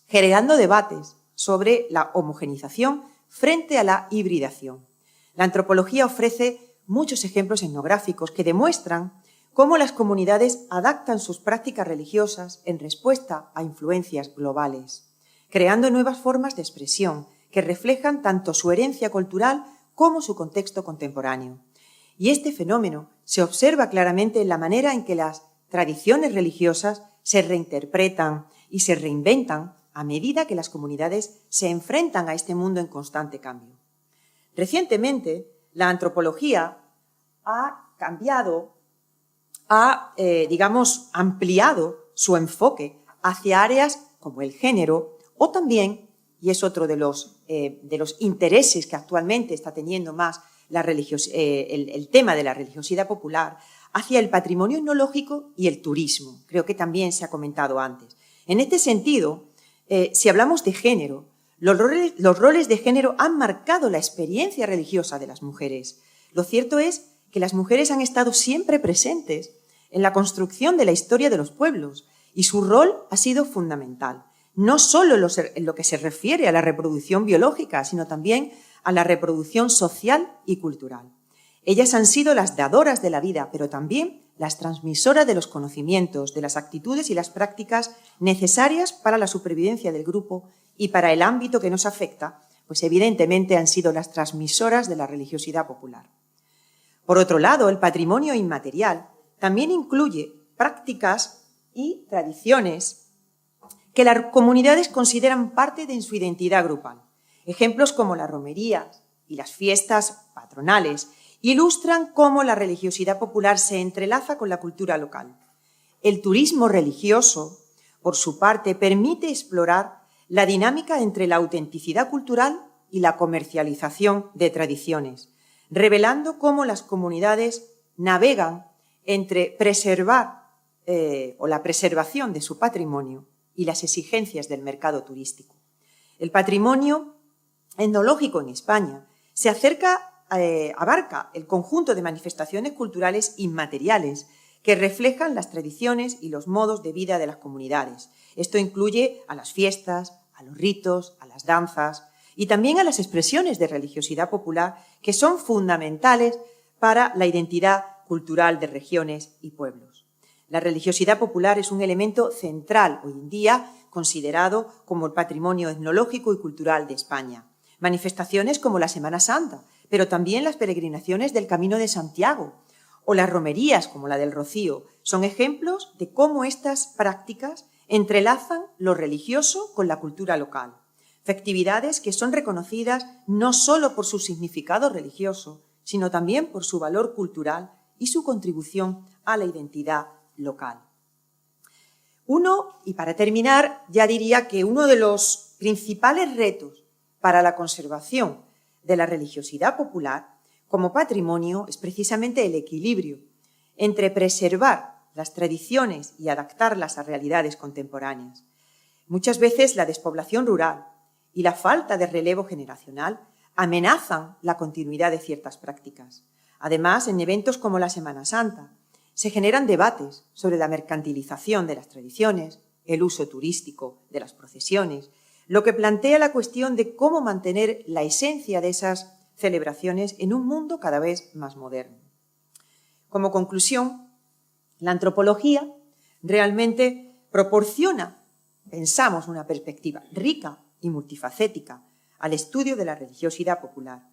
generando debates sobre la homogenización frente a la hibridación. La antropología ofrece muchos ejemplos etnográficos que demuestran cómo las comunidades adaptan sus prácticas religiosas en respuesta a influencias globales, creando nuevas formas de expresión que reflejan tanto su herencia cultural como su contexto contemporáneo. Y este fenómeno se observa claramente en la manera en que las tradiciones religiosas se reinterpretan y se reinventan a medida que las comunidades se enfrentan a este mundo en constante cambio. Recientemente, la antropología ha cambiado, ampliado su enfoque hacia áreas como el género o también, y es otro de los intereses que actualmente está teniendo más el tema de la religiosidad popular, hacia el patrimonio etnológico y el turismo. Creo que también se ha comentado antes. En este sentido, si hablamos de género, los roles de género han marcado la experiencia religiosa de las mujeres. Lo cierto es que las mujeres han estado siempre presentes en la construcción de la historia de los pueblos y su rol ha sido fundamental, no solo en lo que se refiere a la reproducción biológica, sino también a la reproducción social y cultural. Ellas han sido las dadoras de la vida, pero también las transmisoras de los conocimientos, de las actitudes y las prácticas necesarias para la supervivencia del grupo y para el ámbito que nos afecta, pues evidentemente han sido las transmisoras de la religiosidad popular. Por otro lado, el patrimonio inmaterial también incluye prácticas y tradiciones que las comunidades consideran parte de su identidad grupal. Ejemplos como las romerías y las fiestas patronales ilustran cómo la religiosidad popular se entrelaza con la cultura local. El turismo religioso, por su parte, permite explorar la dinámica entre la autenticidad cultural y la comercialización de tradiciones, revelando cómo las comunidades navegan entre preservar o la preservación de su patrimonio y las exigencias del mercado turístico. El patrimonio etnológico en España abarca el conjunto de manifestaciones culturales inmateriales que reflejan las tradiciones y los modos de vida de las comunidades. Esto incluye a las fiestas, a los ritos, a las danzas y también a las expresiones de religiosidad popular que son fundamentales para la identidad cultural de regiones y pueblos. La religiosidad popular es un elemento central hoy en día considerado como el patrimonio etnológico y cultural de España. Manifestaciones como la Semana Santa, pero también las peregrinaciones del Camino de Santiago o las romerías como la del Rocío son ejemplos de cómo estas prácticas entrelazan lo religioso con la cultura local. Festividades que son reconocidas no solo por su significado religioso, sino también por su valor cultural y su contribución a la identidad local. Y para terminar, ya diría que uno de los principales retos para la conservación de la religiosidad popular como patrimonio es precisamente el equilibrio entre preservar las tradiciones y adaptarlas a realidades contemporáneas. Muchas veces la despoblación rural y la falta de relevo generacional amenazan la continuidad de ciertas prácticas. Además, en eventos como la Semana Santa, se generan debates sobre la mercantilización de las tradiciones, el uso turístico de las procesiones, lo que plantea la cuestión de cómo mantener la esencia de esas celebraciones en un mundo cada vez más moderno. Como conclusión, La antropología realmente proporciona, pensamos, una perspectiva rica y multifacética al estudio de la religiosidad popular.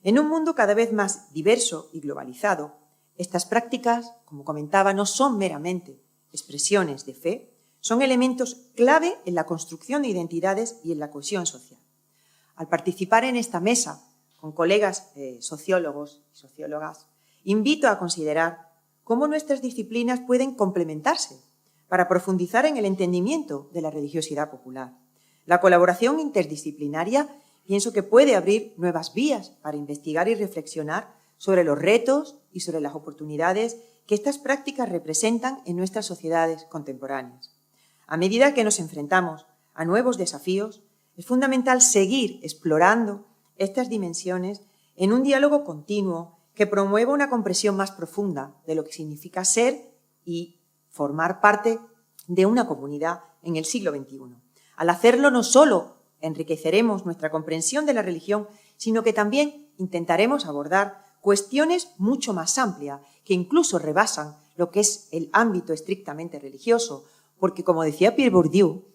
En un mundo cada vez más diverso y globalizado, estas prácticas, como comentaba, no son meramente expresiones de fe, son elementos clave en la construcción de identidades y en la cohesión social. Al participar en esta mesa con colegas sociólogos y sociólogas, invito a considerar cómo nuestras disciplinas pueden complementarse para profundizar en el entendimiento de la religiosidad popular. La colaboración interdisciplinaria pienso que puede abrir nuevas vías para investigar y reflexionar sobre los retos y sobre las oportunidades que estas prácticas representan en nuestras sociedades contemporáneas. A medida que nos enfrentamos a nuevos desafíos, es fundamental seguir explorando estas dimensiones en un diálogo continuo que promueva una comprensión más profunda de lo que significa ser y formar parte de una comunidad en el siglo XXI. Al hacerlo, no solo enriqueceremos nuestra comprensión de la religión, sino que también intentaremos abordar cuestiones mucho más amplias, que incluso rebasan lo que es el ámbito estrictamente religioso, porque, como decía Pierre Bourdieu,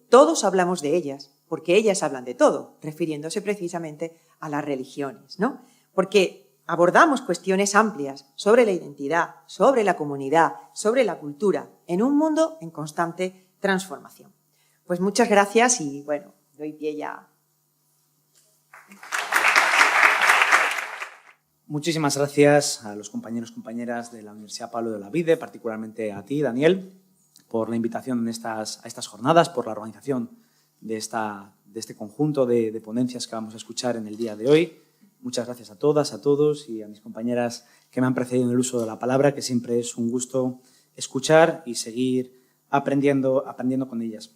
todos hablamos de ellas, porque ellas hablan de todo, refiriéndose precisamente a las religiones, ¿no? Porque abordamos cuestiones amplias sobre la identidad, sobre la comunidad, sobre la cultura, en un mundo en constante transformación. Pues muchas gracias y, bueno, doy pie ya. Muchísimas gracias a los compañeros y compañeras de la Universidad Pablo de Olavide, particularmente a ti, Daniel, por la invitación a estas jornadas, por la organización de este conjunto de ponencias que vamos a escuchar en el día de hoy. Muchas gracias a todas, a todos y a mis compañeras que me han precedido en el uso de la palabra, que siempre es un gusto escuchar y seguir aprendiendo con ellas.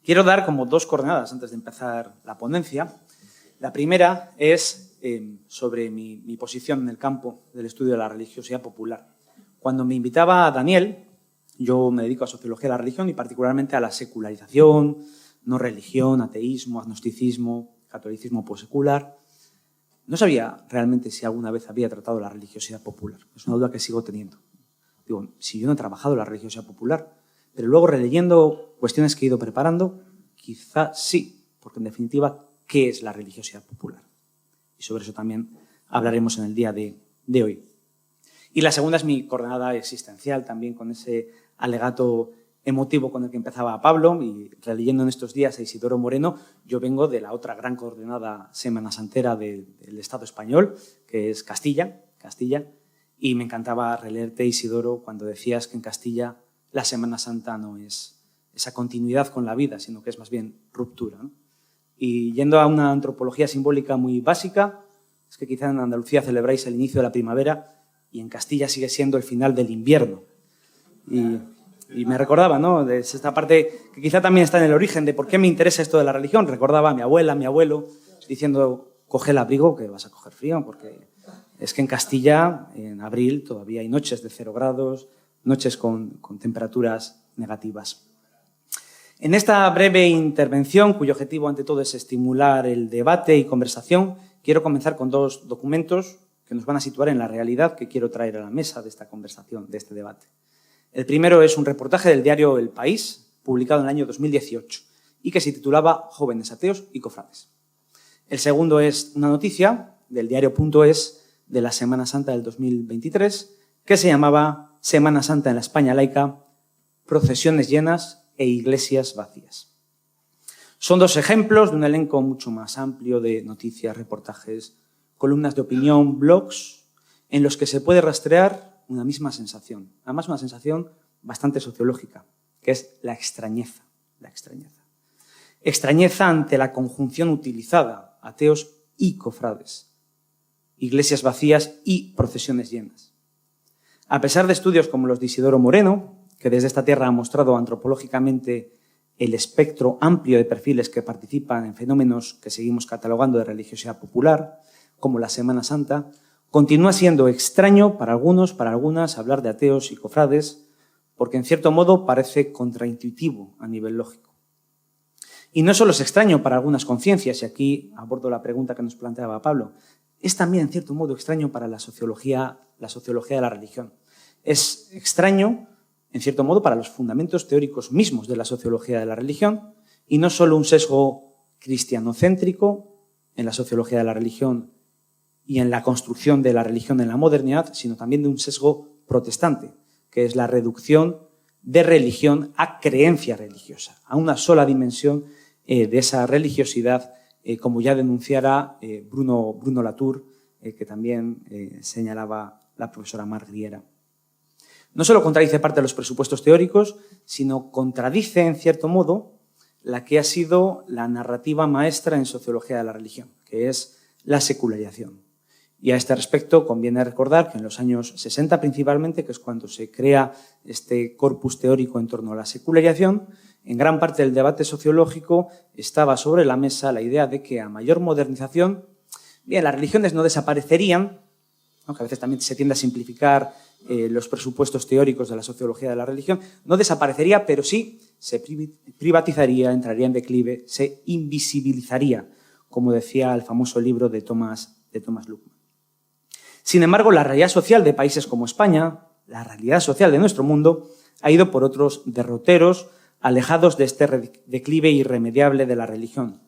Quiero dar como 2 coordenadas antes de empezar la ponencia. La primera es sobre mi posición en el campo del estudio de la religiosidad popular. Cuando me invitaba a Daniel, yo me dedico a sociología de la religión y particularmente a la secularización, no religión, ateísmo, agnosticismo, catolicismo possecular. No sabía realmente si alguna vez había tratado la religiosidad popular. Es una duda que sigo teniendo. Digo, si yo no he trabajado la religiosidad popular, pero luego releyendo cuestiones que he ido preparando, quizá sí, porque en definitiva, ¿qué es la religiosidad popular? Y sobre eso también hablaremos en el día de hoy. Y la segunda es mi coordenada existencial, también con ese alegato emotivo con el que empezaba Pablo, y releyendo en estos días a Isidoro Moreno, yo vengo de la otra gran coordenada semana santera del Estado español, que es Castilla, y me encantaba releerte, Isidoro, cuando decías que en Castilla la Semana Santa no es esa continuidad con la vida, sino que es más bien ruptura, ¿no? Y yendo a una antropología simbólica muy básica, es que quizá en Andalucía celebráis el inicio de la primavera y en Castilla sigue siendo el final del invierno. Y me recordaba, ¿no?, de esta parte que quizá también está en el origen de por qué me interesa esto de la religión. Recordaba a mi abuela, a mi abuelo, diciendo, coge el abrigo que vas a coger frío, porque es que en Castilla, en abril, todavía hay noches de 0 grados, noches con temperaturas negativas. En esta breve intervención, cuyo objetivo ante todo es estimular el debate y conversación, quiero comenzar con 2 documentos que nos van a situar en la realidad que quiero traer a la mesa de esta conversación, de este debate. El primero es un reportaje del diario El País, publicado en el año 2018, y que se titulaba Jóvenes ateos y cofrades. El segundo es una noticia del diario.es de la Semana Santa del 2023, que se llamaba Semana Santa en la España laica, procesiones llenas e iglesias vacías. Son 2 ejemplos de un elenco mucho más amplio de noticias, reportajes, columnas de opinión, blogs, en los que se puede rastrear una misma sensación, además una sensación bastante sociológica, que es la extrañeza. Extrañeza ante la conjunción utilizada, ateos y cofrades, iglesias vacías y procesiones llenas. A pesar de estudios como los de Isidoro Moreno, que desde esta tierra ha mostrado antropológicamente el espectro amplio de perfiles que participan en fenómenos que seguimos catalogando de religiosidad popular, como la Semana Santa, continúa siendo extraño para algunos, para algunas, hablar de ateos y cofrades, porque en cierto modo parece contraintuitivo a nivel lógico. Y no solo es extraño para algunas conciencias, y aquí abordo la pregunta que nos planteaba Pablo, es también en cierto modo extraño para la sociología de la religión. Es extraño, en cierto modo, para los fundamentos teóricos mismos de la sociología de la religión, y no solo un sesgo cristianocéntrico en la sociología de la religión y en la construcción de la religión en la modernidad, sino también de un sesgo protestante, que es la reducción de religión a creencia religiosa, a una sola dimensión de esa religiosidad, como ya denunciara Bruno Latour, que también señalaba la profesora Mar Griera. No solo contradice parte de los presupuestos teóricos, sino contradice, en cierto modo, la que ha sido la narrativa maestra en sociología de la religión, que es la secularización. Y a este respecto conviene recordar que en los años 60 principalmente, que es cuando se crea este corpus teórico en torno a la secularización, en gran parte del debate sociológico estaba sobre la mesa la idea de que a mayor modernización, bien, las religiones no desaparecerían, ¿no?, que a veces también se tiende a simplificar los presupuestos teóricos de la sociología de la religión, no desaparecería, pero sí se privatizaría, entraría en declive, se invisibilizaría, como decía el famoso libro de Thomas Luckmann. Sin embargo, la realidad social de países como España, la realidad social de nuestro mundo, ha ido por otros derroteros, alejados de este declive irremediable de la religión.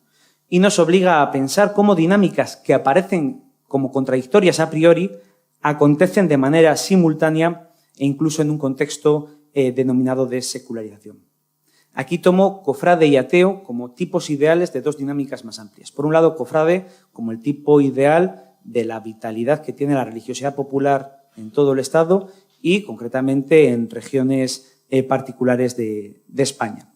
Y nos obliga a pensar cómo dinámicas que aparecen como contradictorias a priori acontecen de manera simultánea e incluso en un contexto denominado de secularización. Aquí tomo cofrade y ateo como tipos ideales de dos dinámicas más amplias. Por un lado, cofrade como el tipo ideal de la vitalidad que tiene la religiosidad popular en todo el Estado y concretamente en regiones particulares de España.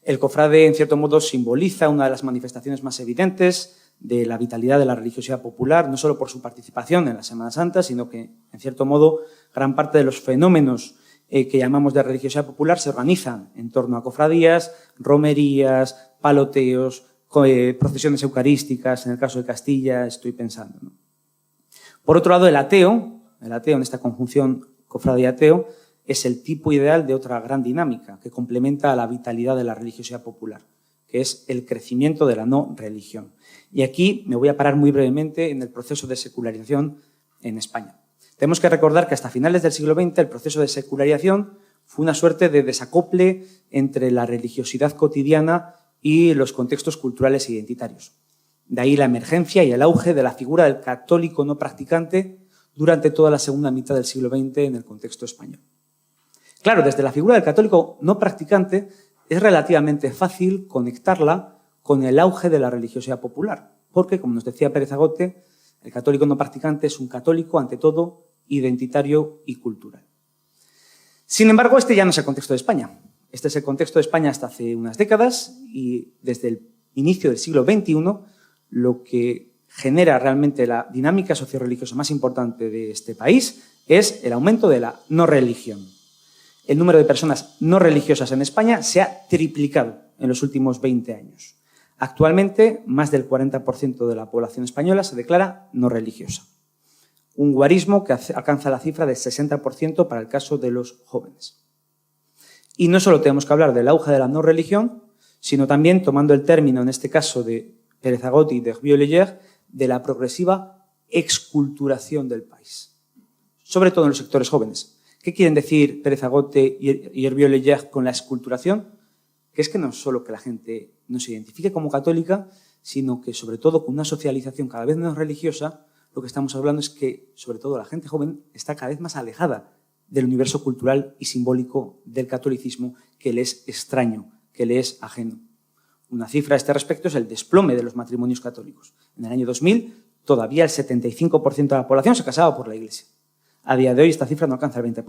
El cofrade, en cierto modo, simboliza una de las manifestaciones más evidentes de la vitalidad de la religiosidad popular, no solo por su participación en la Semana Santa, sino que, en cierto modo, gran parte de los fenómenos que llamamos de religiosidad popular se organizan en torno a cofradías, romerías, paloteos, procesiones eucarísticas, en el caso de Castilla estoy pensando, ¿no? Por otro lado, el ateo en esta conjunción cofrade y ateo, es el tipo ideal de otra gran dinámica que complementa a la vitalidad de la religiosidad popular, que es el crecimiento de la no religión. Y aquí me voy a parar muy brevemente en el proceso de secularización en España. Tenemos que recordar que hasta finales del siglo XX el proceso de secularización fue una suerte de desacople entre la religiosidad cotidiana y los contextos culturales e identitarios. De ahí la emergencia y el auge de la figura del católico no practicante durante toda la segunda mitad del siglo XX en el contexto español. Claro, desde la figura del católico no practicante es relativamente fácil conectarla con el auge de la religiosidad popular, porque, como nos decía Pérez Agote, el católico no practicante es un católico, ante todo, identitario y cultural. Sin embargo, este ya no es el contexto de España. Este es el contexto de España hasta hace unas décadas y desde el inicio del siglo XXI lo que genera realmente la dinámica socioreligiosa más importante de este país es el aumento de la no religión. El número de personas no religiosas en España se ha triplicado en los últimos 20 años. Actualmente, más del 40% de la población española se declara no religiosa. Un guarismo que alcanza la cifra del 60% para el caso de los jóvenes. Y no solo tenemos que hablar del auge de la no religión, sino también, tomando el término en este caso de Pérez Agote y de Hervieux-Leger, de la progresiva exculturación del país, sobre todo en los sectores jóvenes. ¿Qué quieren decir Pérez Agote y Hervieux-Leger con la exculturación? Que es que no solo que la gente no se identifique como católica, sino que sobre todo con una socialización cada vez menos religiosa, lo que estamos hablando es que sobre todo la gente joven está cada vez más alejada del universo cultural y simbólico del catolicismo que le es extraño, que le es ajeno. Una cifra a este respecto es el desplome de los matrimonios católicos. En el año 2000 todavía el 75% de la población se casaba por la Iglesia. A día de hoy esta cifra no alcanza el 20%.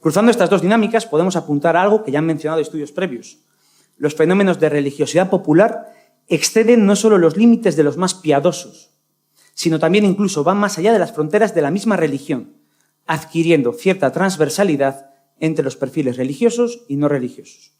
Cruzando estas dos dinámicas podemos apuntar a algo que ya han mencionado estudios previos. Los fenómenos de religiosidad popular exceden no solo los límites de los más piadosos, sino también incluso van más allá de las fronteras de la misma religión, adquiriendo cierta transversalidad entre los perfiles religiosos y no religiosos.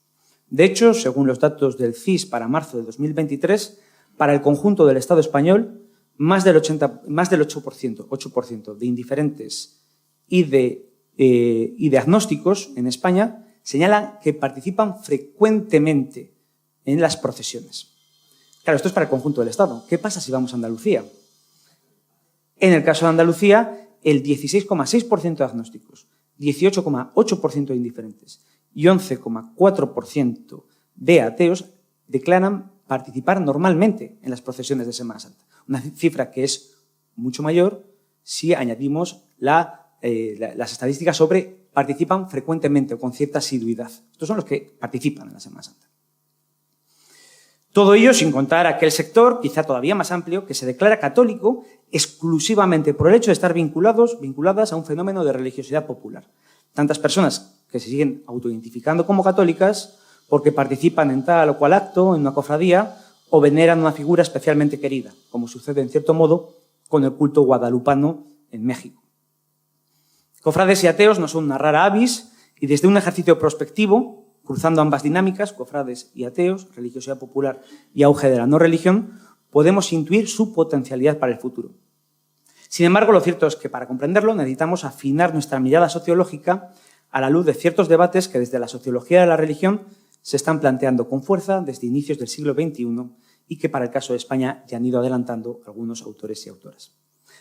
De hecho, según los datos del CIS para marzo de 2023, para el conjunto del Estado español, más del 8% de indiferentes y de agnósticos en España señalan que participan frecuentemente en las procesiones. Claro, esto es para el conjunto del Estado. ¿Qué pasa si vamos a Andalucía? En el caso de Andalucía, el 16,6% de agnósticos, 18,8% de indiferentes y 11,4% de ateos declaran participar normalmente en las procesiones de Semana Santa. Una cifra que es mucho mayor si añadimos las estadísticas sobre participan frecuentemente o con cierta asiduidad. Estos son los que participan en la Semana Santa. Todo ello sin contar aquel sector, quizá todavía más amplio, que se declara católico exclusivamente por el hecho de estar vinculadas a un fenómeno de religiosidad popular. Tantas personas que se siguen autoidentificando como católicas porque participan en tal o cual acto, en una cofradía, o veneran una figura especialmente querida, como sucede en cierto modo con el culto guadalupano en México. Cofrades y ateos no son una rara avis y desde un ejercicio prospectivo, cruzando ambas dinámicas, cofrades y ateos, religiosidad popular y auge de la no religión, podemos intuir su potencialidad para el futuro. Sin embargo, lo cierto es que para comprenderlo necesitamos afinar nuestra mirada sociológica a la luz de ciertos debates que desde la sociología de la religión se están planteando con fuerza desde inicios del siglo XXI y que para el caso de España ya han ido adelantando algunos autores y autoras.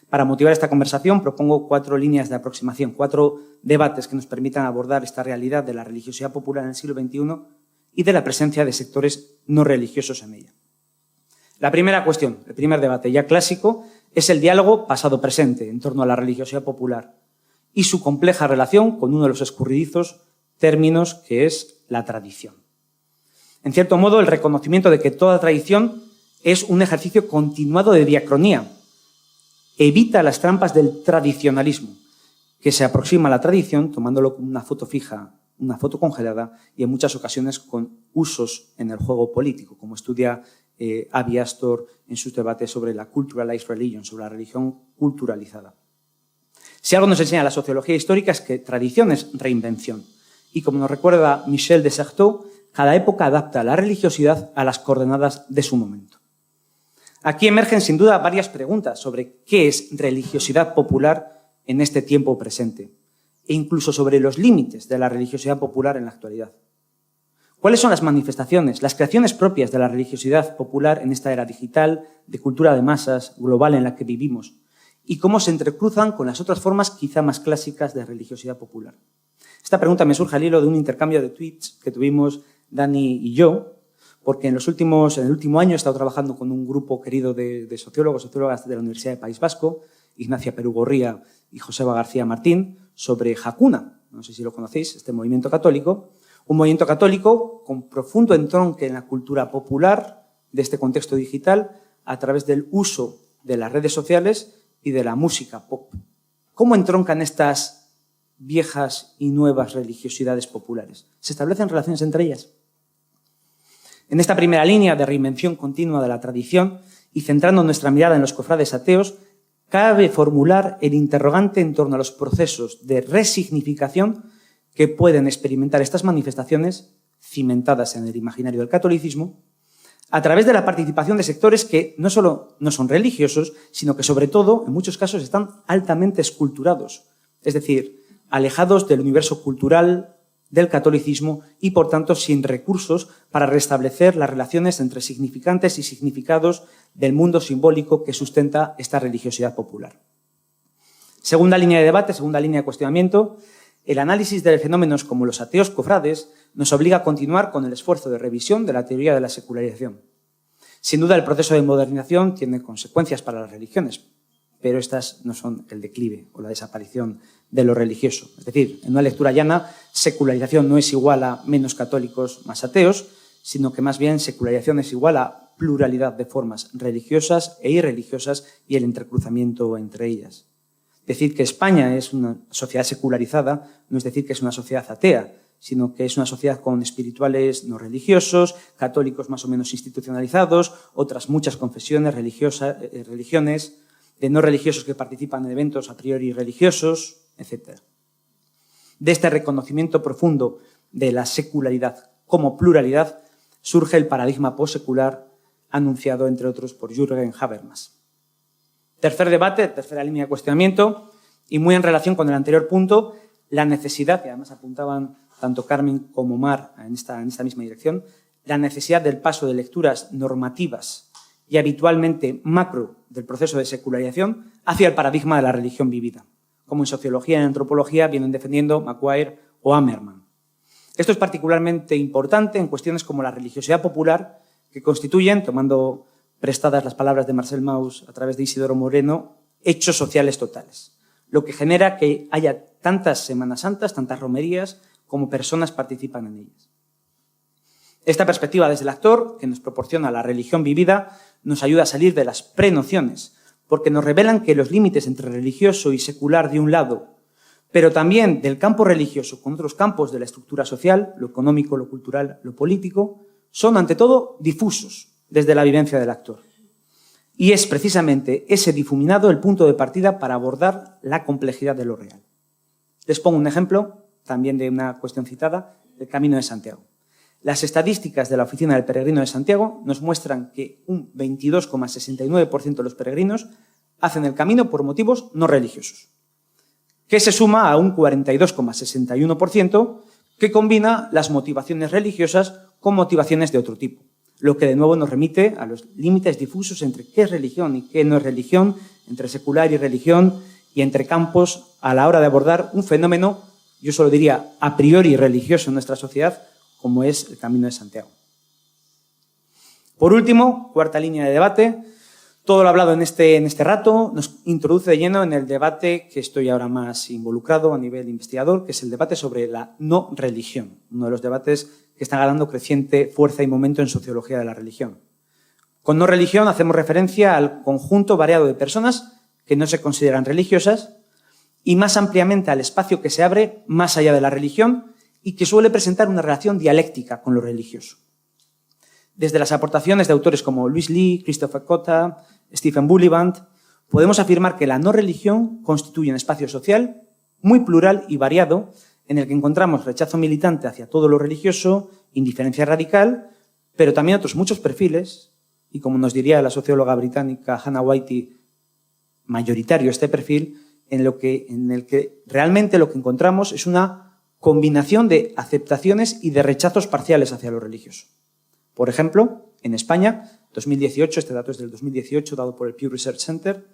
Para motivar esta conversación propongo 4 líneas de aproximación, 4 debates que nos permitan abordar esta realidad de la religiosidad popular en el siglo XXI y de la presencia de sectores no religiosos en ella. La primera cuestión, el primer debate ya clásico, es el diálogo pasado-presente en torno a la religiosidad popular y su compleja relación con uno de los escurridizos términos que es la tradición. En cierto modo, el reconocimiento de que toda tradición es un ejercicio continuado de diacronía. Evita las trampas del tradicionalismo, que se aproxima a la tradición tomándolo como una foto fija, una foto congelada y en muchas ocasiones con usos en el juego político, como estudia Avi Astor en sus debates sobre la culturalized religion, sobre la religión culturalizada. Si algo nos enseña la sociología histórica es que tradición es reinvención. Y como nos recuerda Michel de Certeau, cada época adapta la religiosidad a las coordenadas de su momento. Aquí emergen sin duda varias preguntas sobre qué es religiosidad popular en este tiempo presente e incluso sobre los límites de la religiosidad popular en la actualidad. ¿Cuáles son las manifestaciones, las creaciones propias de la religiosidad popular en esta era digital, de cultura de masas, global en la que vivimos? ¿Y cómo se entrecruzan con las otras formas quizá más clásicas de religiosidad popular? Esta pregunta me surge al hilo de un intercambio de tweets que tuvimos Dani y yo, porque en el último año he estado trabajando con un grupo querido de sociólogas de la Universidad del País Vasco, Ignacia Perugorría y Joseba García Martín, sobre Hakuna. No sé si lo conocéis, este movimiento católico. Un movimiento católico con profundo entronque en la cultura popular de este contexto digital a través del uso de las redes sociales y de la música pop. ¿Cómo entroncan estas viejas y nuevas religiosidades populares? ¿Se establecen relaciones entre ellas? En esta primera línea de reinvención continua de la tradición y centrando nuestra mirada en los cofrades ateos, cabe formular el interrogante en torno a los procesos de resignificación que pueden experimentar estas manifestaciones, cimentadas en el imaginario del catolicismo, a través de la participación de sectores que no solo no son religiosos, sino que sobre todo, en muchos casos, están altamente esculturados, es decir, alejados del universo cultural del catolicismo y, por tanto, sin recursos para restablecer las relaciones entre significantes y significados del mundo simbólico que sustenta esta religiosidad popular. Segunda línea de debate, segunda línea de cuestionamiento. El análisis de fenómenos como los ateos cofrades nos obliga a continuar con el esfuerzo de revisión de la teoría de la secularización. Sin duda, el proceso de modernización tiene consecuencias para las religiones, pero estas no son el declive o la desaparición de lo religioso. Es decir, en una lectura llana, secularización no es igual a menos católicos, más ateos, sino que más bien secularización es igual a pluralidad de formas religiosas e irreligiosas y el entrecruzamiento entre ellas. Decir que España es una sociedad secularizada no es decir que es una sociedad atea, sino que es una sociedad con espirituales no religiosos, católicos más o menos institucionalizados, otras muchas confesiones, religiones, de no religiosos que participan en eventos a priori religiosos, etc. De este reconocimiento profundo de la secularidad como pluralidad surge el paradigma postsecular anunciado, entre otros, por Jürgen Habermas. Tercer debate, tercera línea de cuestionamiento, y muy en relación con el anterior punto, la necesidad, que además apuntaban tanto Carmen como Mar en esta misma dirección, la necesidad del paso de lecturas normativas y habitualmente macro del proceso de secularización hacia el paradigma de la religión vivida. como en sociología y en antropología vienen defendiendo Macquarie o Hamerman. Esto es particularmente importante en cuestiones como la religiosidad popular, que constituyen, tomando prestadas las palabras de Marcel Mauss a través de Isidoro Moreno, hechos sociales totales, lo que genera que haya tantas Semanas Santas, tantas romerías, como personas participan en ellas. Esta perspectiva desde el actor, que nos proporciona la religión vivida, nos ayuda a salir de las prenociones, porque nos revelan que los límites entre religioso y secular de un lado, pero también del campo religioso con otros campos de la estructura social, lo económico, lo cultural, lo político, son ante todo difusos desde la vivencia del actor. Y es precisamente ese difuminado el punto de partida para abordar la complejidad de lo real. Les pongo un ejemplo, también de una cuestión citada, el Camino de Santiago. Las estadísticas de la Oficina del Peregrino de Santiago nos muestran que un 22,69% de los peregrinos hacen el camino por motivos no religiosos, que se suma a un 42,61% que combina las motivaciones religiosas con motivaciones de otro tipo, lo que de nuevo nos remite a los límites difusos entre qué es religión y qué no es religión, entre secular y religión y entre campos a la hora de abordar un fenómeno, yo solo diría a priori religioso en nuestra sociedad, como es el Camino de Santiago. Por último, cuarta línea de debate, todo lo hablado en este rato nos introduce de lleno en el debate que estoy ahora más involucrado a nivel investigador, que es el debate sobre la no religión, uno de los debates que están ganando creciente fuerza y momento en sociología de la religión. Con no religión hacemos referencia al conjunto variado de personas que no se consideran religiosas y más ampliamente al espacio que se abre más allá de la religión y que suele presentar una relación dialéctica con lo religioso. Desde las aportaciones de autores como Louise Lee, Christopher Cotta, Stephen Bullivant, podemos afirmar que la no religión constituye un espacio social muy plural y variado en el que encontramos rechazo militante hacia todo lo religioso, indiferencia radical, pero también otros muchos perfiles, y como nos diría la socióloga británica Hannah Whitey, mayoritario este perfil, en el que realmente lo que encontramos es una combinación de aceptaciones y de rechazos parciales hacia lo religioso. Por ejemplo, en España, 2018, este dato es del 2018, dado por el Pew Research Center,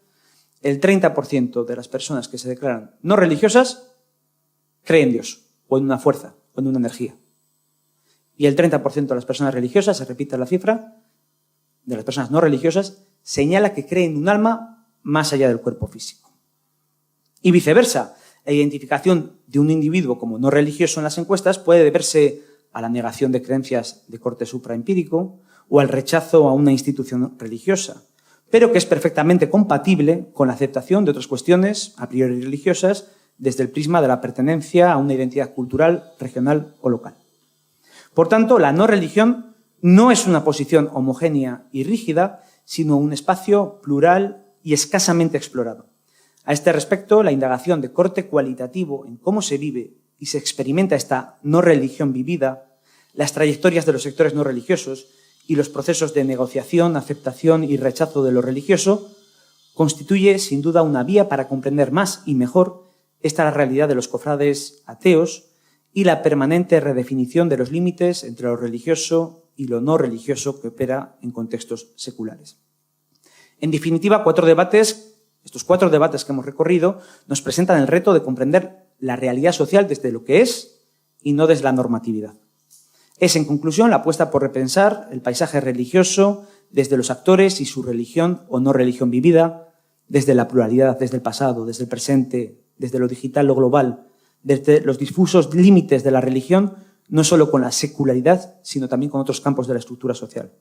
el 30% de las personas que se declaran no religiosas creen en Dios, o en una fuerza, o en una energía. Y el 30% de las personas religiosas, se repite la cifra, de las personas no religiosas, señala que creen en un alma más allá del cuerpo físico. Y viceversa, la identificación de un individuo como no religioso en las encuestas puede deberse a la negación de creencias de corte supraempírico o al rechazo a una institución religiosa, pero que es perfectamente compatible con la aceptación de otras cuestiones a priori religiosas desde el prisma de la pertenencia a una identidad cultural, regional o local. Por tanto, la no religión no es una posición homogénea y rígida, sino un espacio plural y escasamente explorado. A este respecto, la indagación de corte cualitativo en cómo se vive y se experimenta esta no religión vivida, las trayectorias de los sectores no religiosos y los procesos de negociación, aceptación y rechazo de lo religioso, constituye sin duda una vía para comprender más y mejor esta realidad de los cofrades ateos y la permanente redefinición de los límites entre lo religioso y lo no religioso que opera en contextos seculares. En definitiva, estos cuatro debates que hemos recorrido nos presentan el reto de comprender la realidad social desde lo que es y no desde la normatividad. Es, en conclusión, la apuesta por repensar el paisaje religioso desde los actores y su religión o no religión vivida, desde la pluralidad, desde el pasado, desde el presente, desde lo digital, lo global, desde los difusos límites de la religión, no solo con la secularidad, sino también con otros campos de la estructura social.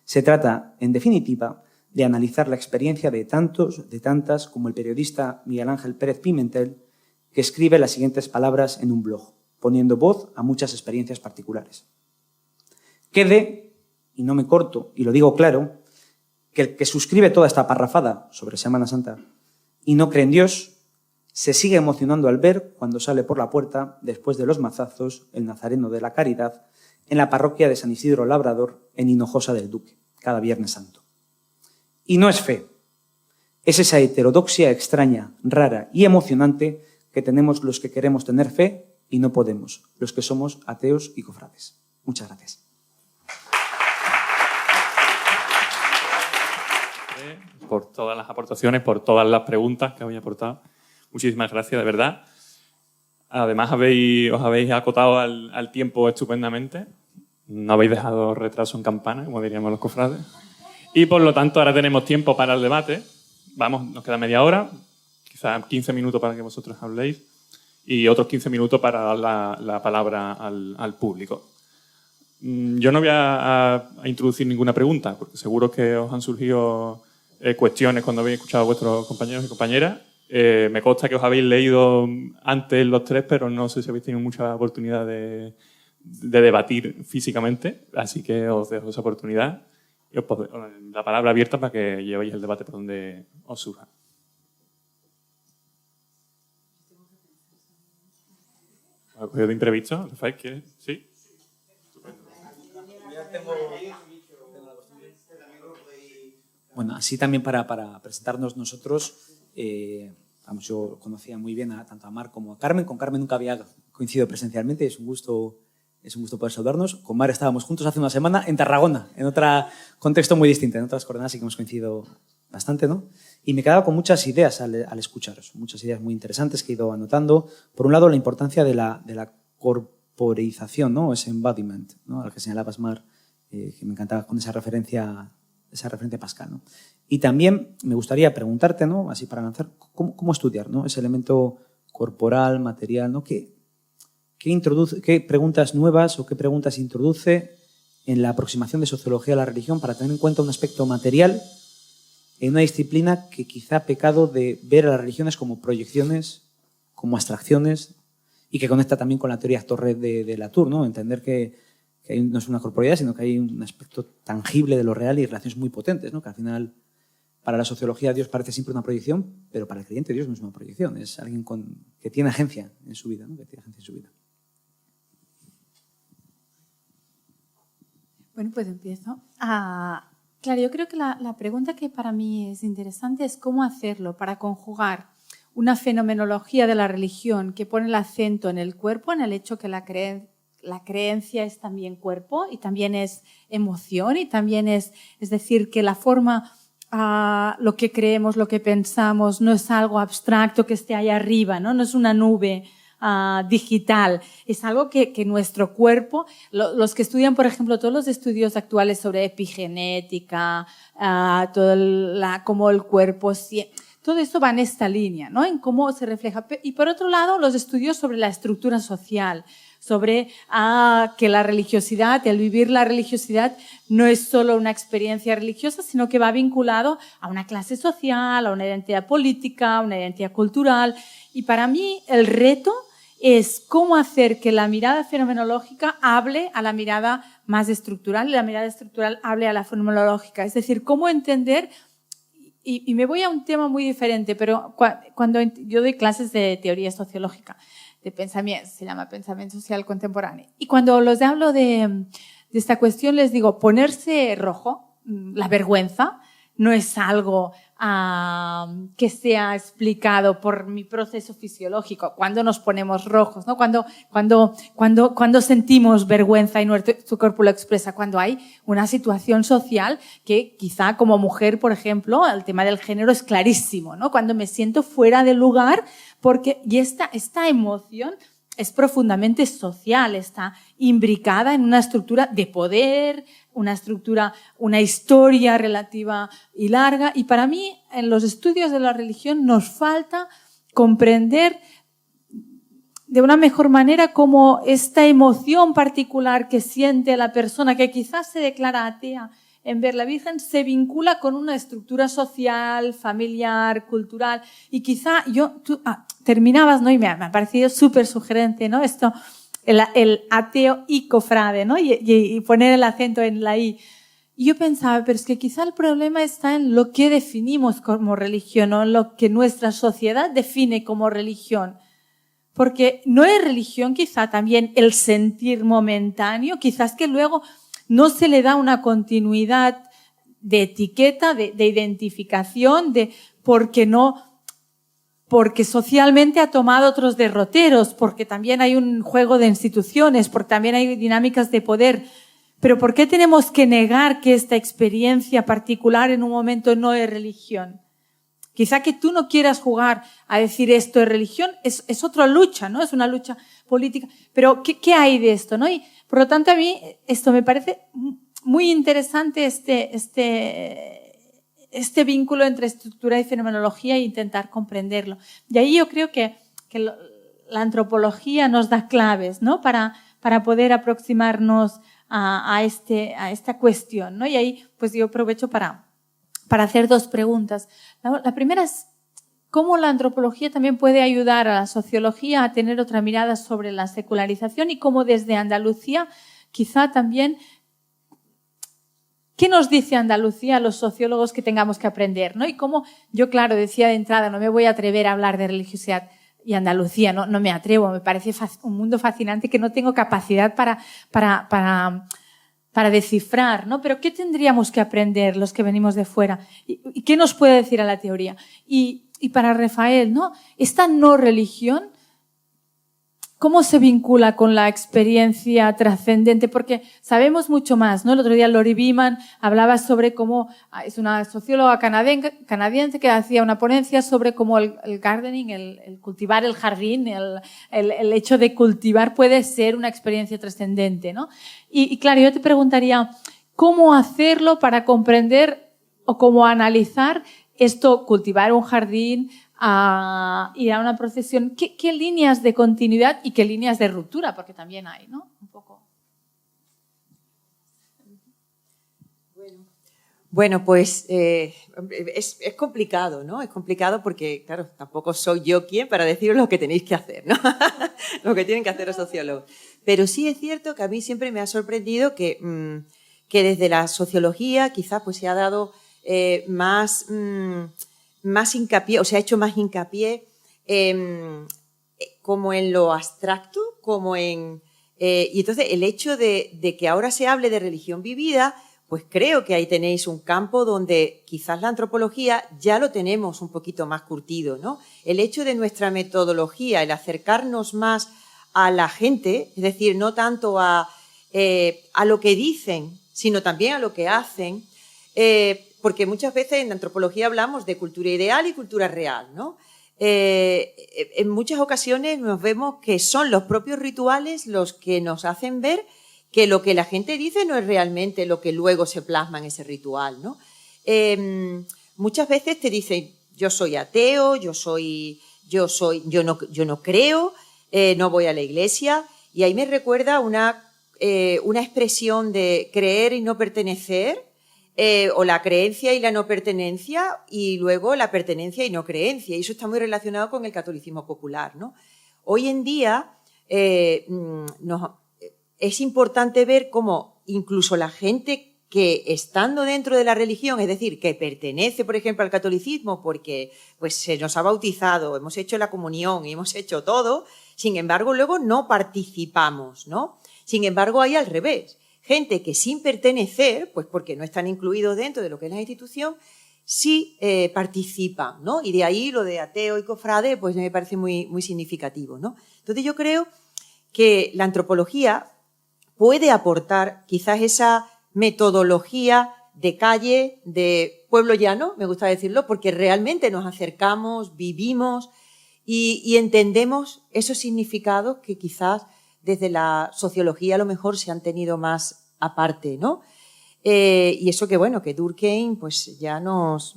Se trata, en definitiva, de analizar la experiencia de tantos, de tantas, como el periodista Miguel Ángel Pérez Pimentel, que escribe las siguientes palabras en un blog, poniendo voz a muchas experiencias particulares. Quede, y no me corto, y lo digo claro, que el que suscribe toda esta parrafada sobre Semana Santa y no cree en Dios, se sigue emocionando al ver cuando sale por la puerta, después de los mazazos, el Nazareno de la Caridad, en la parroquia de San Isidro Labrador, en Hinojosa del Duque, cada Viernes Santo. Y no es fe, es esa heterodoxia extraña, rara y emocionante que tenemos los que queremos tener fe y no podemos, los que somos ateos y cofrades. Muchas gracias. Por todas las aportaciones, por todas las preguntas que habéis aportado. Muchísimas gracias, de verdad. Además, os habéis acotado al tiempo estupendamente. No habéis dejado retraso en campana, como diríamos los cofrades. Y por lo tanto, ahora tenemos tiempo para el debate. Vamos, nos queda media hora, quizás 15 minutos para que vosotros habléis y otros 15 minutos para dar la palabra al público. Yo no voy a introducir ninguna pregunta, porque seguro que os han surgido cuestiones cuando habéis escuchado a vuestros compañeros y compañeras. Me consta que os habéis leído antes los tres, pero no sé si habéis tenido mucha oportunidad de debatir físicamente, así que os dejo esa oportunidad y os pongo la palabra abierta para que llevéis el debate por donde os surja. ¿De imprevisto? ¿Rafael, quieres? ¿Sí? Bueno, así también para presentarnos nosotros, yo conocía muy bien tanto a Mar como a Carmen. Con Carmen nunca había coincidido presencialmente, es un gusto poder saludarnos. Con Mar estábamos juntos hace una semana en Tarragona, en otro contexto muy distinto, en otras coordenadas sí que hemos coincidido bastante, ¿no? Y me quedaba con muchas ideas al escucharos, muchas ideas muy interesantes que he ido anotando. Por un lado, la importancia de la corporeización, ¿no? Ese embodiment, ¿no? Al que señalabas, Mar, que me encantaba con esa referencia a Pascal, ¿no? Y también me gustaría preguntarte, ¿no? Así para lanzar, ¿cómo estudiar, ¿no? Ese elemento corporal, material, ¿no? ¿Qué preguntas nuevas o qué preguntas introduce en la aproximación de sociología a la religión para tener en cuenta un aspecto material en una disciplina que quizá ha pecado de ver a las religiones como proyecciones, como abstracciones, y que conecta también con la teoría actor-red de Latour, ¿no? Entender que no es una corporeidad, sino que hay un aspecto tangible de lo real y relaciones muy potentes, ¿no? Que al final, para la sociología, Dios parece siempre una proyección, pero para el creyente Dios no es una proyección, es alguien que tiene agencia en su vida, ¿no? Que tiene agencia en su vida. Bueno, pues empiezo. Claro, yo creo que la pregunta que para mí es interesante es cómo hacerlo para conjugar una fenomenología de la religión que pone el acento en el cuerpo, en el hecho que la creencia es también cuerpo y también es emoción y también es decir, que la forma, lo que creemos, lo que pensamos, no es algo abstracto que esté ahí arriba, no es una nube digital, es algo que nuestro cuerpo, los que estudian, por ejemplo, todos los estudios actuales sobre epigenética, cómo el cuerpo, todo esto va en esta línea, ¿no? En cómo se refleja. Y por otro lado, los estudios sobre la estructura social, sobre que la religiosidad, el vivir la religiosidad no es solo una experiencia religiosa, sino que va vinculado a una clase social, a una identidad política, a una identidad cultural. Y para mí el reto es cómo hacer que la mirada fenomenológica hable a la mirada más estructural y la mirada estructural hable a la fenomenológica. Es decir, cómo entender, y me voy a un tema muy diferente, pero cuando yo doy clases de teoría sociológica, de pensamiento, se llama pensamiento social contemporáneo, y cuando los hablo de esta cuestión les digo, ponerse rojo, la vergüenza, no es algo que sea explicado por mi proceso fisiológico. Cuando nos ponemos rojos, ¿no? Cuando sentimos vergüenza y nuestro cuerpo lo expresa, cuando hay una situación social que quizá como mujer, por ejemplo, el tema del género es clarísimo, ¿no? Cuando me siento fuera de lugar, y esta emoción es profundamente social, está imbricada en una estructura de poder, una historia relativa y larga. Y para mí, en los estudios de la religión, nos falta comprender de una mejor manera cómo esta emoción particular que siente la persona que quizás se declara atea en ver la Virgen se vincula con una estructura social, familiar, cultural. Y quizá tú terminabas, ¿no? Y me ha parecido súper sugerente, ¿no? Esto, el ateo y cofrade, ¿no? Y poner el acento en la I. Y yo pensaba, pero es que quizá el problema está en lo que definimos como religión, o en lo que nuestra sociedad define como religión. Porque no es religión quizá también el sentir momentáneo, quizás que luego no se le da una continuidad de etiqueta, de identificación, porque socialmente ha tomado otros derroteros, porque también hay un juego de instituciones, porque también hay dinámicas de poder. Pero ¿por qué tenemos que negar que esta experiencia particular en un momento no es religión? Quizá que tú no quieras jugar a decir esto es religión, es otra lucha, ¿no? Es una lucha política. Pero, ¿qué hay de esto, no? Y, por lo tanto, a mí esto me parece muy interesante, este vínculo entre estructura y fenomenología e intentar comprenderlo. Y ahí yo creo que la antropología nos da claves, ¿no? Para poder aproximarnos a esta cuestión, ¿no? Y ahí, pues yo aprovecho para hacer dos preguntas. La primera es, ¿cómo la antropología también puede ayudar a la sociología a tener otra mirada sobre la secularización y cómo desde Andalucía quizá también, ¿qué nos dice Andalucía a los sociólogos que tengamos que aprender, ¿no? Y cómo, yo claro, decía de entrada, no me voy a atrever a hablar de religiosidad y Andalucía, no me atrevo, me parece un mundo fascinante que no tengo capacidad para descifrar, ¿no? Pero ¿qué tendríamos que aprender los que venimos de fuera? ¿Y qué nos puede decir a la teoría? Y para Rafael, ¿no? Esta no religión, ¿cómo se vincula con la experiencia trascendente? Porque sabemos mucho más, ¿no? El otro día Lori Beeman hablaba sobre cómo, es una socióloga canadiense que hacía una ponencia sobre cómo el gardening, el cultivar el jardín, el hecho de cultivar puede ser una experiencia trascendente, ¿no? Y claro, yo te preguntaría, ¿cómo hacerlo para comprender o cómo analizar esto, cultivar un jardín, a ir a una procesión? ¿Qué líneas de continuidad y qué líneas de ruptura? Porque también hay, ¿no? Un poco. Bueno, pues es complicado, ¿no? Es complicado porque, claro, tampoco soy yo quien para deciros lo que tenéis que hacer, ¿no? Lo que tienen que hacer los sociólogos. Pero sí es cierto que a mí siempre me ha sorprendido que desde la sociología quizás pues se ha dado más hincapié, o se ha hecho más hincapié como en lo abstracto, como en... y entonces el hecho de que ahora se hable de religión vivida, pues creo que ahí tenéis un campo donde quizás la antropología ya lo tenemos un poquito más curtido, ¿no? El hecho de nuestra metodología, el acercarnos más a la gente, es decir, no tanto a lo que dicen, sino también a lo que hacen, porque muchas veces en antropología hablamos de cultura ideal y cultura real, ¿no? En muchas ocasiones nos vemos que son los propios rituales los que nos hacen ver que lo que la gente dice no es realmente lo que luego se plasma en ese ritual, ¿no? Muchas veces te dicen, yo soy ateo, yo no creo, no voy a la iglesia, y ahí me recuerda una expresión de creer y no pertenecer, o la creencia y la no pertenencia, y luego la pertenencia y no creencia. Y eso está muy relacionado con el catolicismo popular, ¿no? Hoy en día es importante ver cómo incluso la gente que estando dentro de la religión, es decir, que pertenece, por ejemplo, al catolicismo porque pues, se nos ha bautizado, hemos hecho la comunión y hemos hecho todo, sin embargo, luego no participamos, ¿no? Sin embargo, hay al revés. Gente que sin pertenecer, pues porque no están incluidos dentro de lo que es la institución, sí participan, ¿no? Y de ahí lo de ateo y cofrade, pues me parece muy, muy significativo, ¿no? Entonces yo creo que la antropología puede aportar quizás esa metodología de calle, de pueblo llano, me gusta decirlo, porque realmente nos acercamos, vivimos y entendemos esos significados que quizás desde la sociología a lo mejor se han tenido más aparte, ¿no? Y eso que, bueno, que Durkheim pues ya nos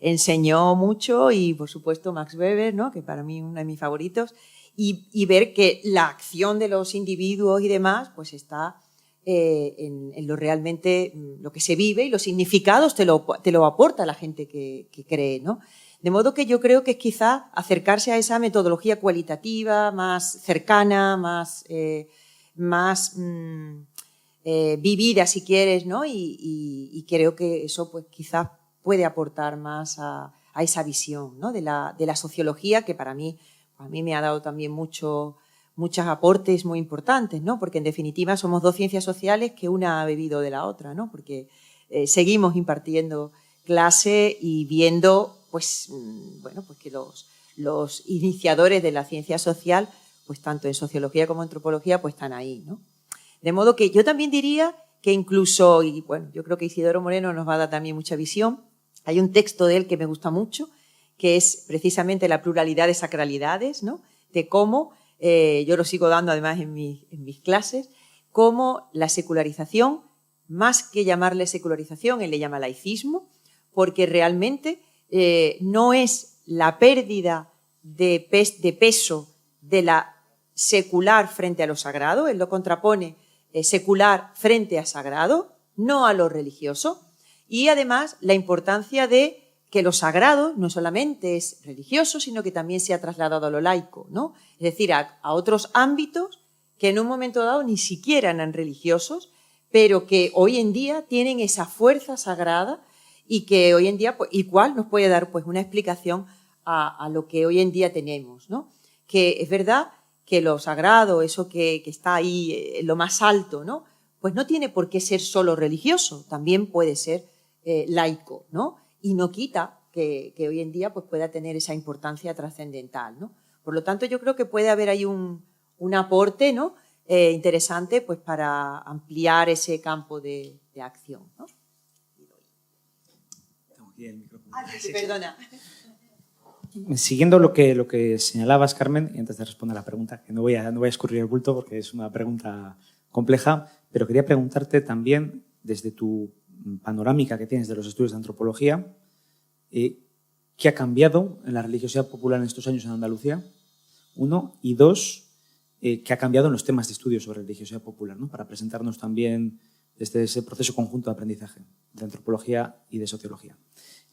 enseñó mucho y, por supuesto, Max Weber, ¿no? Que para mí es uno de mis favoritos, y ver que la acción de los individuos y demás pues está en lo realmente, lo que se vive y los significados te lo aporta la gente que cree, ¿no? De modo que yo creo que es quizá acercarse a esa metodología cualitativa, más cercana, más vivida, si quieres, ¿no? Y creo que eso pues quizás puede aportar más a esa visión, ¿no? de la sociología, que para mí, a mí me ha dado también muchos aportes muy importantes, ¿no? Porque en definitiva somos dos ciencias sociales que una ha bebido de la otra, ¿no? Porque seguimos impartiendo clase y viendo pues, bueno, pues que los iniciadores de la ciencia social, pues tanto en sociología como en antropología, pues están ahí, ¿no? De modo que yo también diría que incluso, y bueno, yo creo que Isidoro Moreno nos va a dar también mucha visión, Hay un texto de él que me gusta mucho, que es precisamente la pluralidad de sacralidades, ¿no? De cómo, yo lo sigo dando además en mis clases, cómo la secularización, más que llamarle secularización, él le llama laicismo, porque realmente no es la pérdida de peso de la secular frente a lo sagrado, él lo contrapone secular frente a sagrado, no a lo religioso, y además la importancia de que lo sagrado no solamente es religioso, sino que también se ha trasladado a lo laico, ¿no? Es decir, a otros ámbitos que en un momento dado ni siquiera eran religiosos, pero que hoy en día tienen esa fuerza sagrada y que hoy en día, pues, igual nos puede dar pues, una explicación a lo que hoy en día tenemos, ¿no? Que es verdad que lo sagrado, eso que está ahí en lo más alto, ¿no? Pues no tiene por qué ser solo religioso, también puede ser laico, ¿no? Y no quita que hoy en día pues, pueda tener esa importancia trascendental, ¿no? Por lo tanto, yo creo que puede haber ahí un aporte, ¿no? Interesante pues, para ampliar ese campo de acción, ¿no? Tengo aquí el micrófono. Sí, perdona. Siguiendo lo que señalabas, Carmen, y antes de responder a la pregunta, que no voy a escurrir el bulto porque es una pregunta compleja, pero quería preguntarte también, desde tu panorámica que tienes de los estudios de antropología, ¿qué ha cambiado en la religiosidad popular en estos años en Andalucía? Uno, y dos, ¿qué ha cambiado en los temas de estudio sobre religiosidad popular, ¿no? Para presentarnos también desde ese proceso conjunto de aprendizaje de antropología y de sociología.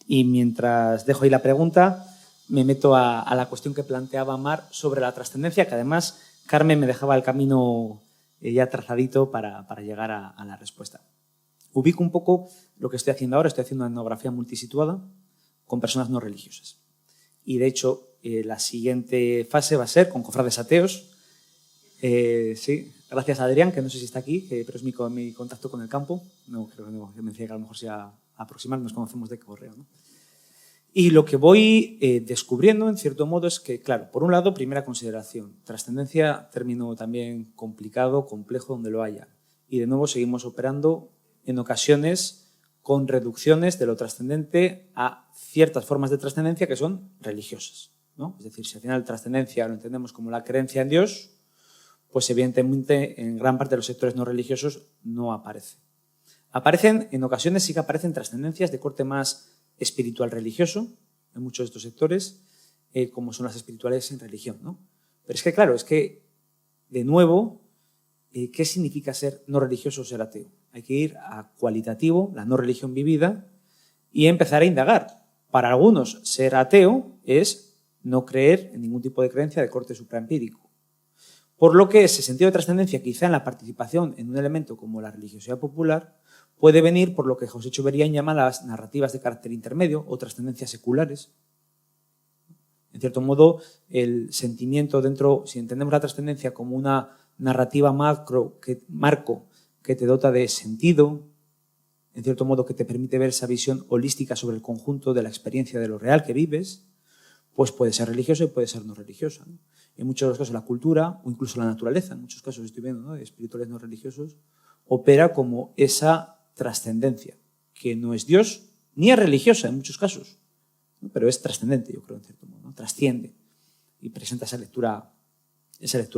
Y mientras dejo ahí la pregunta, me meto a la cuestión que planteaba Mar sobre la trascendencia, que además Carmen me dejaba el camino ya trazadito para llegar a la respuesta. Ubico un poco lo que estoy haciendo ahora. Estoy haciendo una etnografía multisituada con personas no religiosas. Y de hecho, la siguiente fase va a ser con cofrades ateos. Sí, gracias a Adrián, que no sé si está aquí, pero es mi contacto con el campo. No, creo que no, que me decía que a lo mejor se va a aproximar, nos conocemos de correo, ¿no? Y lo que voy descubriendo, en cierto modo, es que, claro, por un lado, primera consideración, trascendencia, término también complicado, complejo, donde lo haya. Y de nuevo seguimos operando en ocasiones con reducciones de lo trascendente a ciertas formas de trascendencia que son religiosas, ¿no? Es decir, si al final trascendencia lo entendemos como la creencia en Dios, pues evidentemente en gran parte de los sectores no religiosos no aparece. Aparecen, en ocasiones sí que aparecen trascendencias de corte más espiritual religioso en muchos de estos sectores, como son las espirituales en religión, ¿no? Pero es que, claro, es que, de nuevo, ¿qué significa ser no religioso o ser ateo? Hay que ir a cualitativo, la no religión vivida, y empezar a indagar. Para algunos, ser ateo es no creer en ningún tipo de creencia de corte supraempírico. Por lo que ese sentido de trascendencia, quizá en la participación en un elemento como la religiosidad popular, puede venir por lo que José Cheverián llama las narrativas de carácter intermedio o trascendencias seculares. En cierto modo, el sentimiento dentro, si entendemos la trascendencia como una narrativa marco que te dota de sentido, en cierto modo que te permite ver esa visión holística sobre el conjunto de la experiencia de lo real que vives, pues puede ser religioso y puede ser no religiosa, ¿no? En muchos de los casos la cultura o incluso la naturaleza, en muchos casos estoy viendo, ¿no?, de espirituales no religiosos, opera como esa trascendencia, que no es Dios ni es religiosa en muchos casos, ¿no?, pero es trascendente, yo creo, en cierto modo, ¿no? Trasciende y presenta esa lectura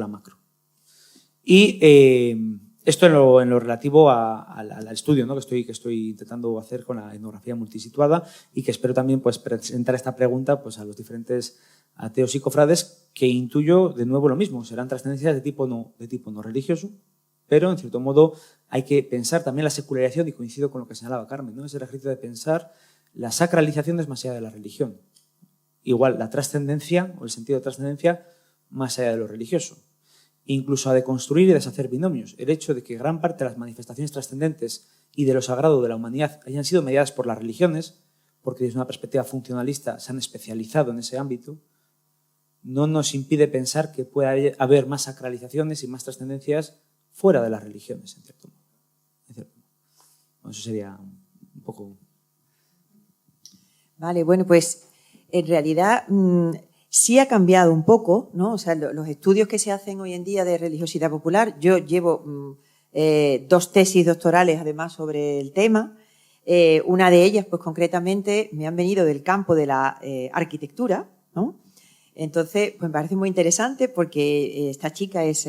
macro. Y esto en lo relativo al estudio, ¿no?, que estoy intentando hacer con la etnografía multisituada y que espero también pues, presentar esta pregunta pues, a los diferentes ateos y cofrades, que intuyo de nuevo lo mismo, serán trascendencias de tipo no religioso, pero en cierto modo hay que pensar también la secularización, y coincido con lo que señalaba Carmen, ¿no?, es el ejercicio de pensar la sacralización más allá de la religión. Igual la trascendencia o el sentido de trascendencia más allá de lo religioso. Incluso a deconstruir y deshacer binomios. El hecho de que gran parte de las manifestaciones trascendentes y de lo sagrado de la humanidad hayan sido mediadas por las religiones, porque desde una perspectiva funcionalista se han especializado en ese ámbito, no nos impide pensar que puede haber más sacralizaciones y más trascendencias fuera de las religiones, en cierto modo. Bueno, eso sería un poco... Vale, bueno, pues en realidad sí ha cambiado un poco, ¿no? O sea, los estudios que se hacen hoy en día de religiosidad popular, yo llevo 2 tesis doctorales además sobre el tema, Una de ellas, pues concretamente, me han venido del campo de la arquitectura, ¿no? Entonces, pues me parece muy interesante porque esta chica es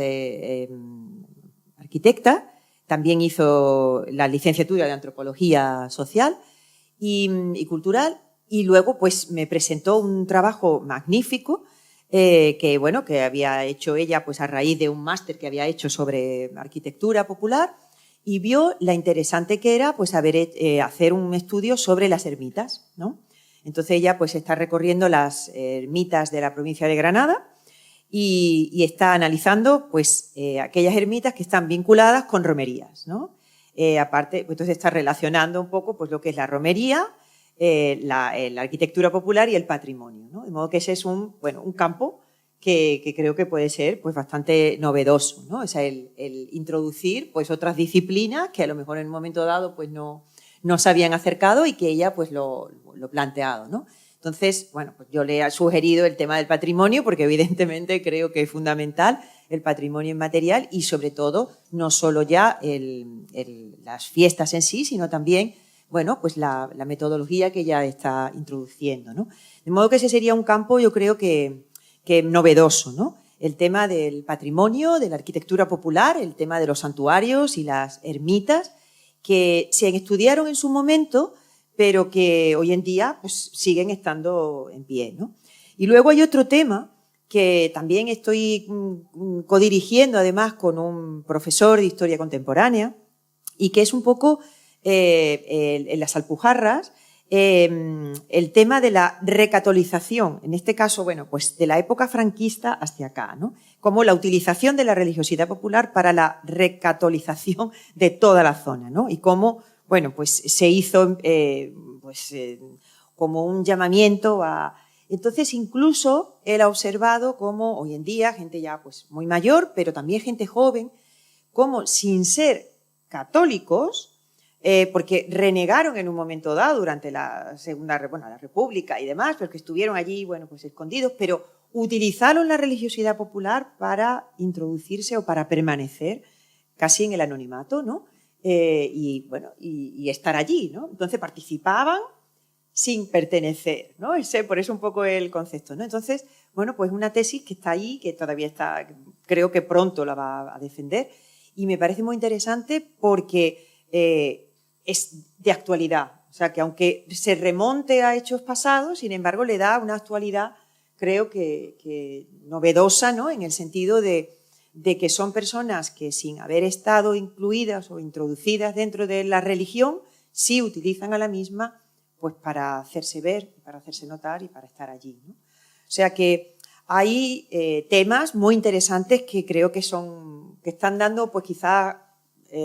arquitecta, también hizo la licenciatura de Antropología Social y Cultural, y luego pues me presentó un trabajo magnífico que, bueno, que había hecho ella pues a raíz de un máster que había hecho sobre arquitectura popular, y vio la interesante que era pues hacer un estudio sobre las ermitas, ¿no? Entonces ella pues está recorriendo las ermitas de la provincia de Granada y está analizando pues aquellas ermitas que están vinculadas con romerías, ¿no? Aparte, pues, entonces está relacionando un poco pues lo que es la romería, la arquitectura popular y el patrimonio, ¿no? De modo que ese es un campo que creo que puede ser pues bastante novedoso, ¿no? O sea, el introducir pues otras disciplinas que a lo mejor en un momento dado pues no se habían acercado y que ella pues lo planteado, ¿no? Entonces, bueno, pues yo le he sugerido el tema del patrimonio porque evidentemente creo que es fundamental el patrimonio inmaterial y sobre todo no solo ya las fiestas en sí, sino también, bueno, pues la metodología que ella está introduciendo, ¿no? De modo que ese sería un campo, yo creo que novedoso, ¿no? El tema del patrimonio, de la arquitectura popular, el tema de los santuarios y las ermitas que se estudiaron en su momento, pero que hoy en día pues, siguen estando en pie, ¿no? Y luego hay otro tema que también estoy codirigiendo además con un profesor de historia contemporánea y que es un poco en las Alpujarras el tema de la recatolización, en este caso, bueno, pues de la época franquista hacia acá, ¿no? Como la utilización de la religiosidad popular para la recatolización de toda la zona, ¿no? Y cómo, bueno, pues se hizo como un llamamiento a... Entonces, incluso él ha observado cómo hoy en día, gente ya pues muy mayor, pero también gente joven, cómo sin ser católicos, porque renegaron en un momento dado durante la la República y demás, pero que estuvieron allí, bueno, pues escondidos, pero utilizaron la religiosidad popular para introducirse o para permanecer casi en el anonimato, ¿no? Y estar allí, ¿no? Entonces participaban sin pertenecer, ¿no? Por eso un poco el concepto, ¿no? Entonces, bueno, pues una tesis que está ahí, que todavía está, creo que pronto la va a defender, y me parece muy interesante porque es de actualidad. O sea, que aunque se remonte a hechos pasados, sin embargo, le da una actualidad, creo que novedosa, ¿no? En el sentido de que son personas que sin haber estado incluidas o introducidas dentro de la religión, sí utilizan a la misma pues para hacerse ver, para hacerse notar y para estar allí, ¿no? O sea que hay temas muy interesantes que creo que están dando pues quizás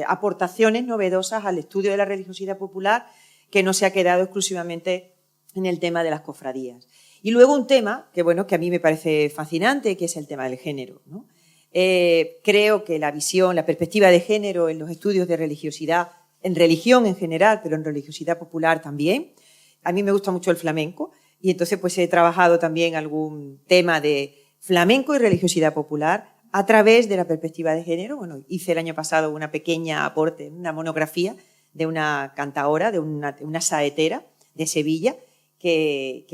aportaciones novedosas al estudio de la religiosidad popular que no se ha quedado exclusivamente en el tema de las cofradías. Y luego un tema que, bueno, que a mí me parece fascinante, que es el tema del género, ¿no? Creo que la visión, la perspectiva de género en los estudios de religiosidad, en religión en general, pero en religiosidad popular también. A mí me gusta mucho el flamenco y entonces pues he trabajado también algún tema de flamenco y religiosidad popular a través de la perspectiva de género. Bueno, hice el año pasado una pequeña aporte, una monografía de una cantaora, de una saetera de Sevilla, que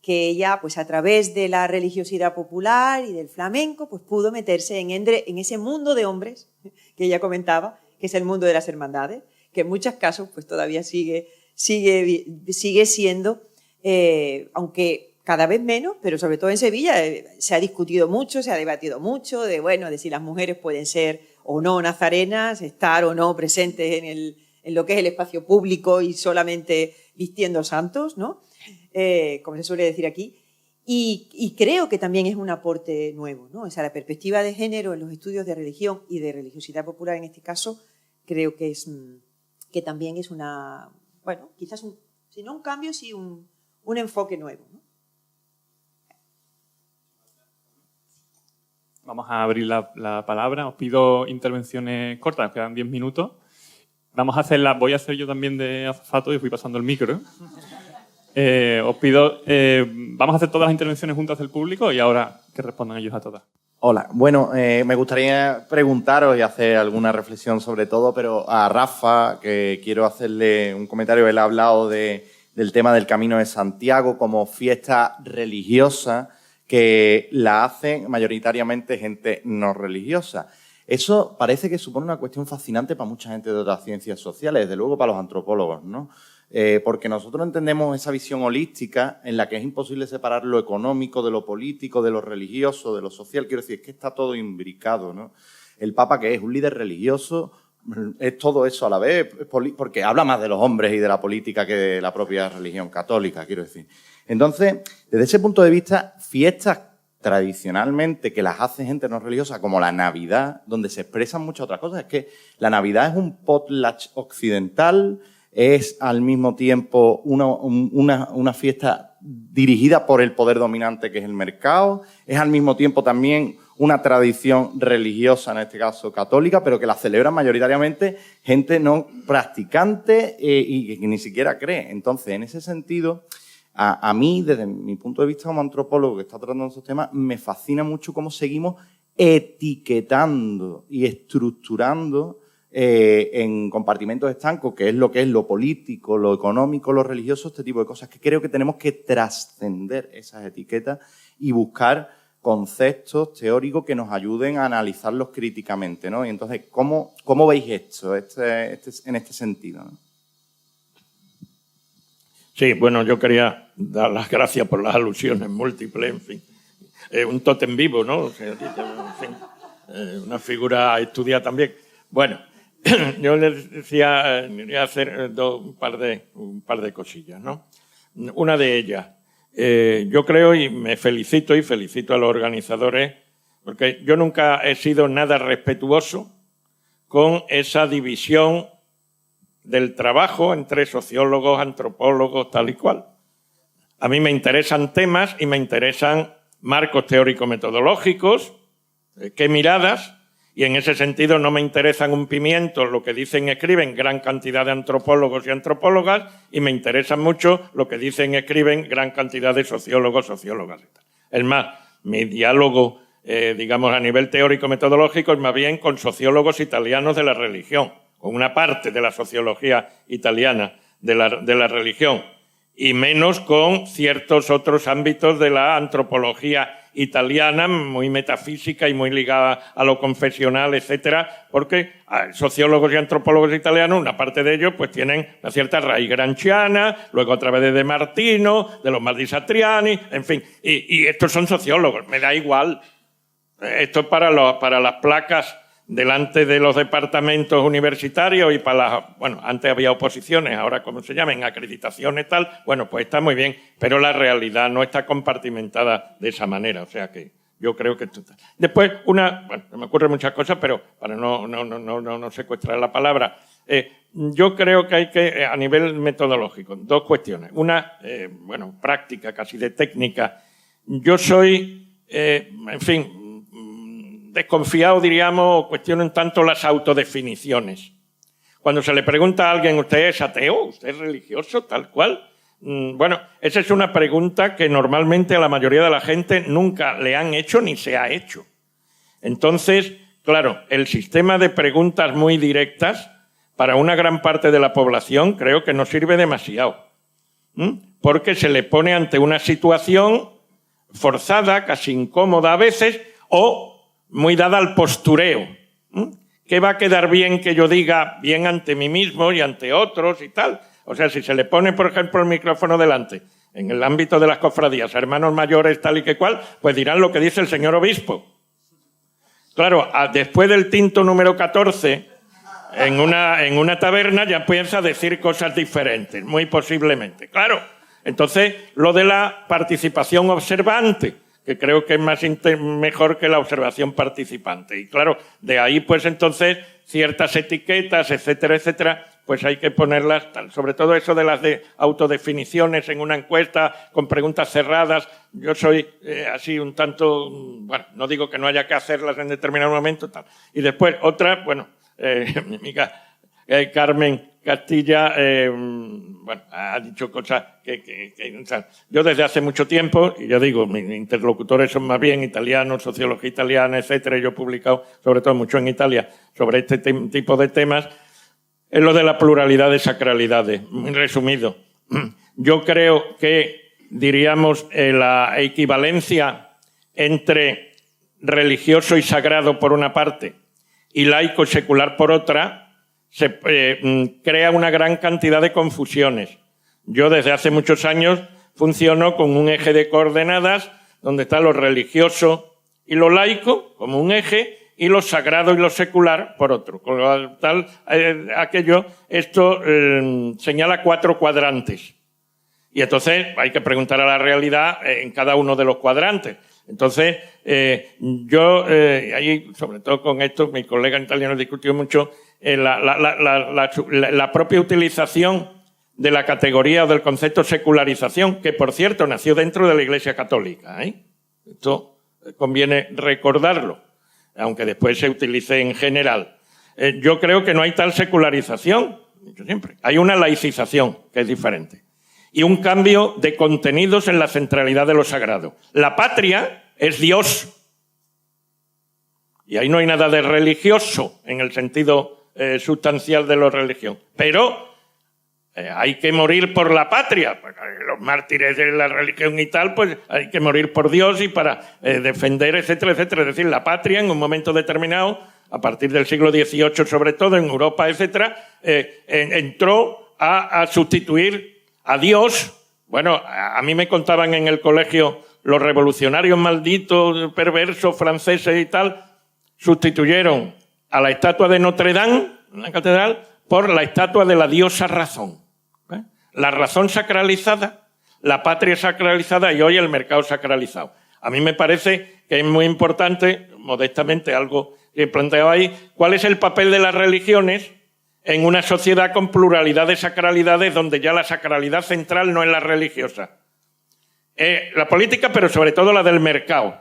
ella, pues a través de la religiosidad popular y del flamenco, pues pudo meterse en ese mundo de hombres que ella comentaba, que es el mundo de las hermandades, que en muchos casos pues todavía sigue siendo, aunque cada vez menos, pero sobre todo en Sevilla se ha discutido mucho, se ha debatido mucho de si las mujeres pueden ser o no nazarenas, estar o no presentes en lo que es el espacio público y solamente vistiendo santos, ¿no? Como se suele decir aquí. Y creo que también es un aporte nuevo, ¿no? O sea, la perspectiva de género en los estudios de religión y de religiosidad popular en este caso, creo que también es una, bueno, quizás si no un cambio, sí un enfoque nuevo, ¿no? Vamos a abrir la palabra. Os pido intervenciones cortas, nos quedan 10 minutos. Voy a hacer yo también de azafato y os voy pasando el micro. Os pido, vamos a hacer todas las intervenciones juntas del público y ahora que respondan ellos a todas. Hola, bueno, me gustaría preguntaros y hacer alguna reflexión sobre todo, pero a Rafa, que quiero hacerle un comentario. Él ha hablado del tema del Camino de Santiago como fiesta religiosa que la hacen mayoritariamente gente no religiosa. Eso parece que supone una cuestión fascinante para mucha gente de otras ciencias sociales, desde luego para los antropólogos, ¿no? Porque nosotros entendemos esa visión holística en la que es imposible separar lo económico de lo político, de lo religioso, de lo social. Quiero decir, es que está todo imbricado, ¿no? El Papa, que es un líder religioso, es todo eso a la vez, porque habla más de los hombres y de la política que de la propia religión católica, quiero decir. Entonces, desde ese punto de vista, fiestas tradicionalmente que las hace gente no religiosa, como la Navidad, donde se expresan muchas otras cosas, es que la Navidad es un potlatch occidental, es al mismo tiempo una fiesta dirigida por el poder dominante que es el mercado, es al mismo tiempo también una tradición religiosa, en este caso católica, pero que la celebran mayoritariamente gente no practicante y que ni siquiera cree. Entonces, en ese sentido, a mí, desde mi punto de vista como antropólogo que está tratando esos temas, me fascina mucho cómo seguimos etiquetando y estructurando en compartimentos estancos, que es lo político, lo económico, lo religioso, este tipo de cosas, que creo que tenemos que trascender esas etiquetas y buscar conceptos teóricos que nos ayuden a analizarlos críticamente, ¿no? Y entonces, ¿cómo veis esto en este sentido, ¿no? Sí, bueno, yo quería dar las gracias por las alusiones múltiples, en fin. Un tótem vivo, ¿no? O sea, en fin, una figura a estudiar también. Bueno, yo les decía, quería hacer un par de cosillas, ¿no? Una de ellas, yo creo y me felicito y felicito a los organizadores, porque yo nunca he sido nada respetuoso con esa división del trabajo entre sociólogos, antropólogos, tal y cual. A mí me interesan temas y me interesan marcos teórico-metodológicos, qué miradas, y en ese sentido no me interesan un pimiento lo que dicen y escriben gran cantidad de antropólogos y antropólogas, y me interesan mucho lo que dicen y escriben gran cantidad de sociólogos, sociólogas. Es más, mi diálogo, digamos, a nivel teórico-metodológico es más bien con sociólogos italianos de la religión, con una parte de la sociología italiana de la religión, y menos con ciertos otros ámbitos de la antropología italiana, muy metafísica y muy ligada a lo confesional, etcétera, porque sociólogos y antropólogos italianos, una parte de ellos, pues tienen una cierta raíz gramsciana, luego a través de De Martino, de los Maldisatriani, en fin, y estos son sociólogos, me da igual. Esto es para las placas delante de los departamentos universitarios y bueno, antes había oposiciones, ahora como se llaman, acreditaciones tal, bueno, pues está muy bien, pero la realidad no está compartimentada de esa manera, o sea que yo creo que... Después, bueno, me ocurren muchas cosas, pero para no secuestrar la palabra, yo creo que hay que, a nivel metodológico, dos cuestiones. Una, bueno, práctica, casi de técnica. Yo soy, en fin, desconfiado, diríamos, cuestiono un tanto las autodefiniciones. Cuando se le pregunta a alguien, ¿usted es ateo? ¿Usted es religioso? Tal cual. Bueno, esa es una pregunta que normalmente a la mayoría de la gente nunca le han hecho ni se ha hecho. Entonces, claro, el sistema de preguntas muy directas para una gran parte de la población creo que no sirve demasiado. Porque se le pone ante una situación forzada, casi incómoda a veces, o muy dada al postureo. ¿Qué va a quedar bien que yo diga bien ante mí mismo y ante otros y tal? O sea, si se le pone, por ejemplo, el micrófono delante, en el ámbito de las cofradías, hermanos mayores, tal y que cual, pues dirán lo que dice el señor obispo. Claro, después del tinto número 14, en una taberna ya piensa decir cosas diferentes, muy posiblemente. Claro, entonces lo de la participación observante, que creo que es mejor que la observación participante. Y claro, de ahí pues entonces ciertas etiquetas, etcétera, etcétera, pues hay que ponerlas, sobre todo eso de las de autodefiniciones en una encuesta con preguntas cerradas. Yo soy así un tanto, bueno, no digo que no haya que hacerlas en determinado momento, tal. Y después otra, bueno, mi amiga Carmen Castilla bueno, ha dicho cosas que o sea, yo desde hace mucho tiempo, y ya digo, mis interlocutores son más bien italianos, sociología italiana, etcétera, y yo he publicado sobre todo mucho en Italia sobre este tipo de temas, es lo de la pluralidad de sacralidades. Muy resumido, yo creo que, diríamos, la equivalencia entre religioso y sagrado por una parte y laico y secular por otra, se crea una gran cantidad de confusiones. Yo desde hace muchos años funciono con un eje de coordenadas donde está lo religioso y lo laico como un eje y lo sagrado y lo secular por otro. Con lo tal, esto señala 4 cuadrantes. Y entonces hay que preguntar a la realidad en cada uno de los cuadrantes. Entonces, ahí, sobre todo con esto, mi colega italiano discutió mucho la propia utilización de la categoría o del concepto secularización, que por cierto nació dentro de la Iglesia Católica. Esto conviene recordarlo, aunque después se utilice en general. Yo creo que no hay tal secularización, dicho siempre. Hay una laicización, que es diferente. Y un cambio de contenidos en la centralidad de lo sagrado. La patria es Dios. Y ahí no hay nada de religioso en el sentido sustancial de la religión. Pero hay que morir por la patria. Los mártires de la religión y tal, pues hay que morir por Dios y para defender, etcétera, etcétera. Es decir, la patria en un momento determinado, a partir del siglo XVIII sobre todo, en Europa, etcétera, entró a sustituir a Dios. Bueno, a mí me contaban en el colegio los revolucionarios malditos, perversos, franceses y tal, sustituyeron a la estatua de Notre Dame, en la catedral, por la estatua de la diosa razón. La razón sacralizada, la patria sacralizada y hoy el mercado sacralizado. A mí me parece que es muy importante, modestamente algo que he planteado ahí, cuál es el papel de las religiones en una sociedad con pluralidad de sacralidades donde ya la sacralidad central no es la religiosa. La política, pero sobre todo la del mercado.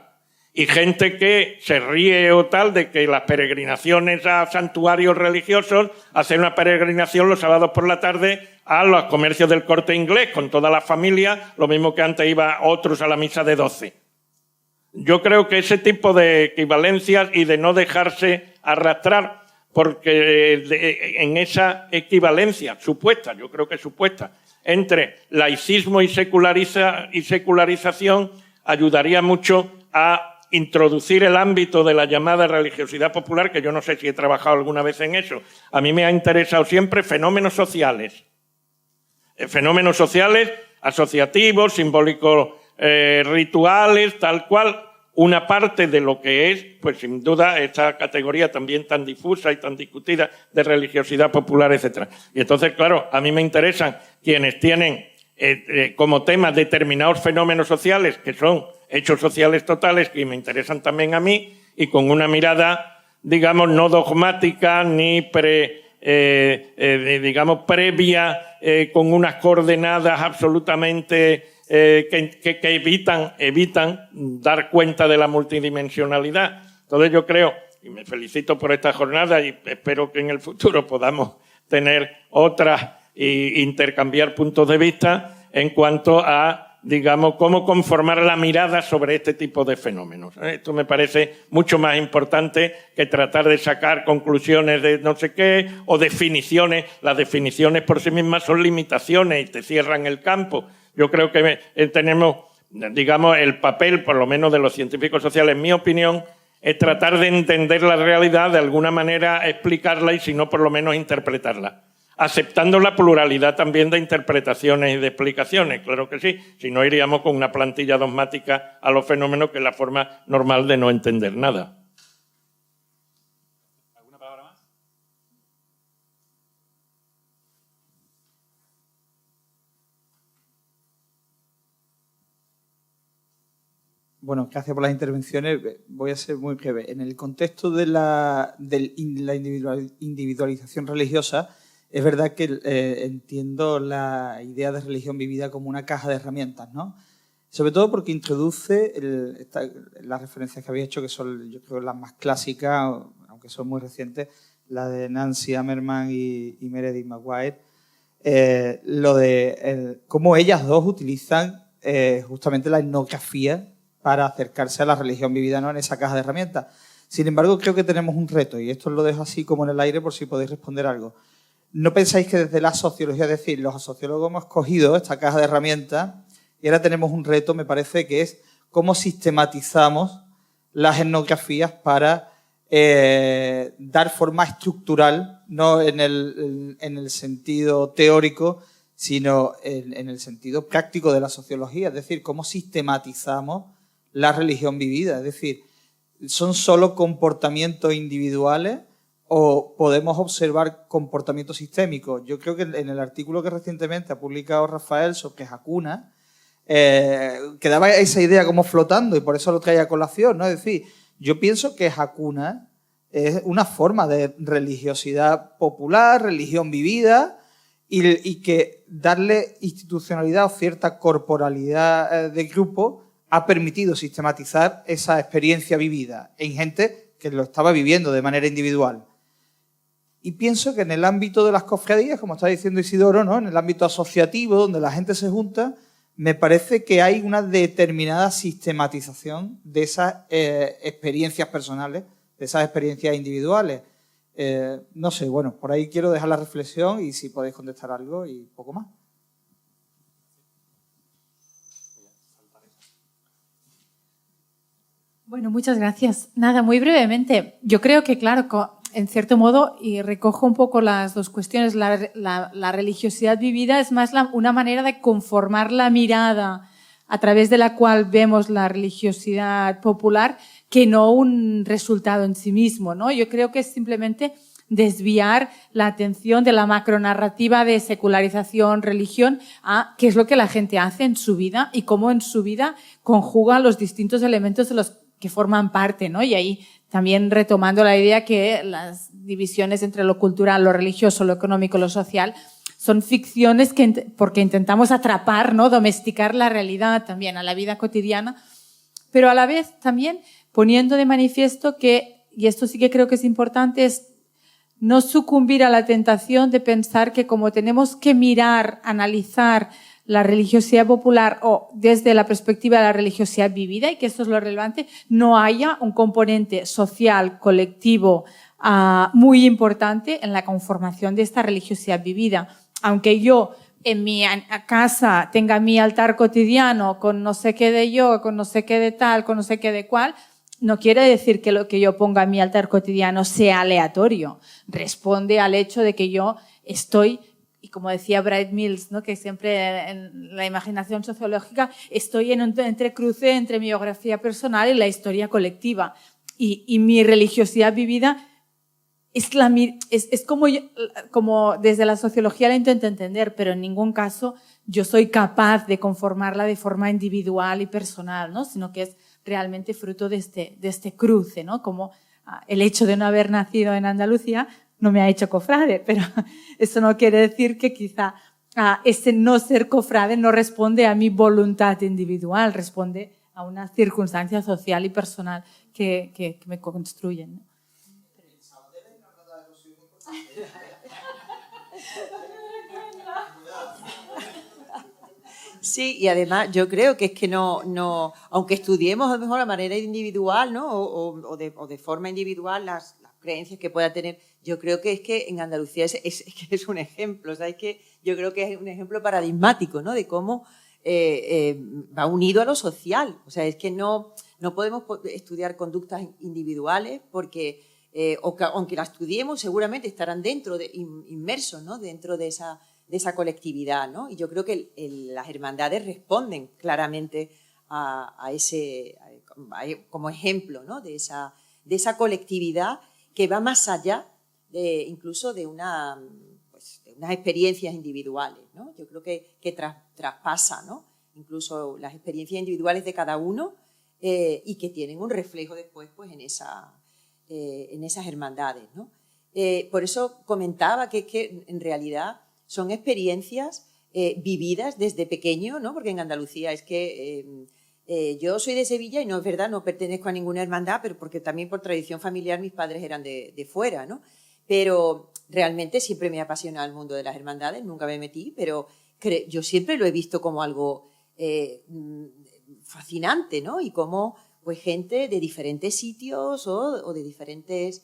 Y gente que se ríe o tal de que las peregrinaciones a santuarios religiosos, hacer una peregrinación los sábados por la tarde a los comercios del Corte Inglés con toda la familia, lo mismo que antes iba otros a la misa de 12. Yo creo que ese tipo de equivalencias y de no dejarse arrastrar, porque en esa equivalencia supuesta, yo creo que supuesta, entre laicismo y secularización, ayudaría mucho a introducir el ámbito de la llamada religiosidad popular, que yo no sé si he trabajado alguna vez en eso. A mí me ha interesado siempre fenómenos sociales asociativos, simbólicos, rituales, tal cual. Una parte de lo que es, pues sin duda, esta categoría también tan difusa y tan discutida de religiosidad popular, etc. Y entonces, claro, a mí me interesan quienes tienen como temas determinados fenómenos sociales, que son hechos sociales totales, que me interesan también a mí, y con una mirada, digamos, no dogmática ni previa, con unas coordenadas absolutamente que evitan dar cuenta de la multidimensionalidad. Entonces yo creo, y me felicito por esta jornada y espero que en el futuro podamos tener otras e intercambiar puntos de vista en cuanto a, digamos, cómo conformar la mirada sobre este tipo de fenómenos. Esto me parece mucho más importante que tratar de sacar conclusiones de no sé qué o definiciones. Las definiciones por sí mismas son limitaciones y te cierran el campo. Yo creo que tenemos, digamos, el papel, por lo menos de los científicos sociales, en mi opinión, es tratar de entender la realidad, de alguna manera explicarla y, si no, por lo menos interpretarla. Aceptando la pluralidad también de interpretaciones y de explicaciones, claro que sí. Si no, iríamos con una plantilla dogmática a los fenómenos, que es la forma normal de no entender nada. ¿Alguna palabra más? Bueno, gracias por las intervenciones. Voy a ser muy breve. En el contexto de la individualización religiosa, es verdad que entiendo la idea de religión vivida como una caja de herramientas, ¿no? Sobre todo porque introduce las referencias que había hecho, que son, yo creo, las más clásicas, aunque son muy recientes, la de Nancy Ammerman y Meredith Maguire, lo de cómo ellas dos utilizan justamente la etnografía para acercarse a la religión vivida, ¿no?, en esa caja de herramientas. Sin embargo, creo que tenemos un reto, y esto lo dejo así como en el aire por si podéis responder algo. ¿No pensáis que desde la sociología, es decir, los sociólogos hemos cogido esta caja de herramientas y ahora tenemos un reto, me parece, que es cómo sistematizamos las etnografías para dar forma estructural, no en el sentido teórico, sino en el sentido práctico de la sociología? Es decir, cómo sistematizamos la religión vivida. Es decir, ¿son solo comportamientos individuales o podemos observar comportamientos sistémicos? Yo creo que en el artículo que recientemente ha publicado Rafael sobre Hakuna, quedaba esa idea como flotando y por eso lo traía a colación, ¿no? Es decir, yo pienso que Hakuna es una forma de religiosidad popular, religión vivida, y que darle institucionalidad o cierta corporalidad de grupo ha permitido sistematizar esa experiencia vivida en gente que lo estaba viviendo de manera individual. Y pienso que en el ámbito de las cofradías, como está diciendo Isidoro, ¿no?, en el ámbito asociativo, donde la gente se junta, me parece que hay una determinada sistematización de esas experiencias personales, de esas experiencias individuales. No sé, bueno, por ahí quiero dejar la reflexión y si podéis contestar algo y poco más. Bueno, muchas gracias. Nada, muy brevemente. Yo creo que, claro, en cierto modo, y recojo un poco las dos cuestiones, la religiosidad vivida es más una manera de conformar la mirada a través de la cual vemos la religiosidad popular que no un resultado en sí mismo, ¿no? Yo creo que es simplemente desviar la atención de la macronarrativa de secularización, religión, a qué es lo que la gente hace en su vida y cómo en su vida conjuga los distintos elementos de los que forman parte, ¿no? Y ahí también retomando la idea que las divisiones entre lo cultural, lo religioso, lo económico, lo social son ficciones porque intentamos atrapar, ¿no?, domesticar la realidad también a la vida cotidiana, pero a la vez también poniendo de manifiesto que, y esto sí que creo que es importante, es no sucumbir a la tentación de pensar que como tenemos que mirar, analizar la religiosidad popular o desde la perspectiva de la religiosidad vivida, y que esto es lo relevante, no haya un componente social, colectivo, muy importante en la conformación de esta religiosidad vivida. Aunque yo en mi casa tenga mi altar cotidiano con no sé qué de yoga, con no sé qué de tal, con no sé qué de cual, no quiere decir que lo que yo ponga en mi altar cotidiano sea aleatorio. Responde al hecho de que yo estoy, y como decía Bright Mills, ¿no?, que siempre en la imaginación sociológica, estoy en un entrecruce entre mi biografía personal y la historia colectiva. Y mi religiosidad vivida es como desde la sociología la intento entender, pero en ningún caso yo soy capaz de conformarla de forma individual y personal, ¿no?, sino que es realmente fruto de este cruce, ¿no? Como el hecho de no haber nacido en Andalucía no me ha hecho cofrade, pero eso no quiere decir que quizá ese no ser cofrade no responde a mi voluntad individual, responde a una circunstancia social y personal que me construyen, ¿no? Sí, y además yo creo que es que no, aunque estudiemos a lo mejor la manera individual, ¿no?, o de forma individual las creencias que pueda tener, yo creo que es que en Andalucía es un ejemplo, o sea, yo creo que es un ejemplo paradigmático, ¿no?, de cómo va unido a lo social. O sea, es que no podemos estudiar conductas individuales porque, aunque las estudiemos, seguramente estarán inmersos, ¿no?, dentro de esa colectividad, ¿no? Y yo creo que las hermandades responden claramente a ese, como ejemplo, ¿no?, de esa colectividad que va más allá incluso de unas experiencias individuales, ¿no? Yo creo que traspasa, ¿no?, incluso las experiencias individuales de cada uno y que tienen un reflejo después, pues, en esas hermandades, ¿no? Por eso comentaba que en realidad son experiencias vividas desde pequeño, ¿no? Porque en Andalucía es que yo soy de Sevilla y no es verdad, no pertenezco a ninguna hermandad, pero porque también por tradición familiar mis padres eran de fuera, ¿no? pero realmente siempre me apasiona el mundo de las hermandades, nunca me metí, pero yo siempre lo he visto como algo fascinante, ¿no? Y como pues gente de diferentes sitios o de diferentes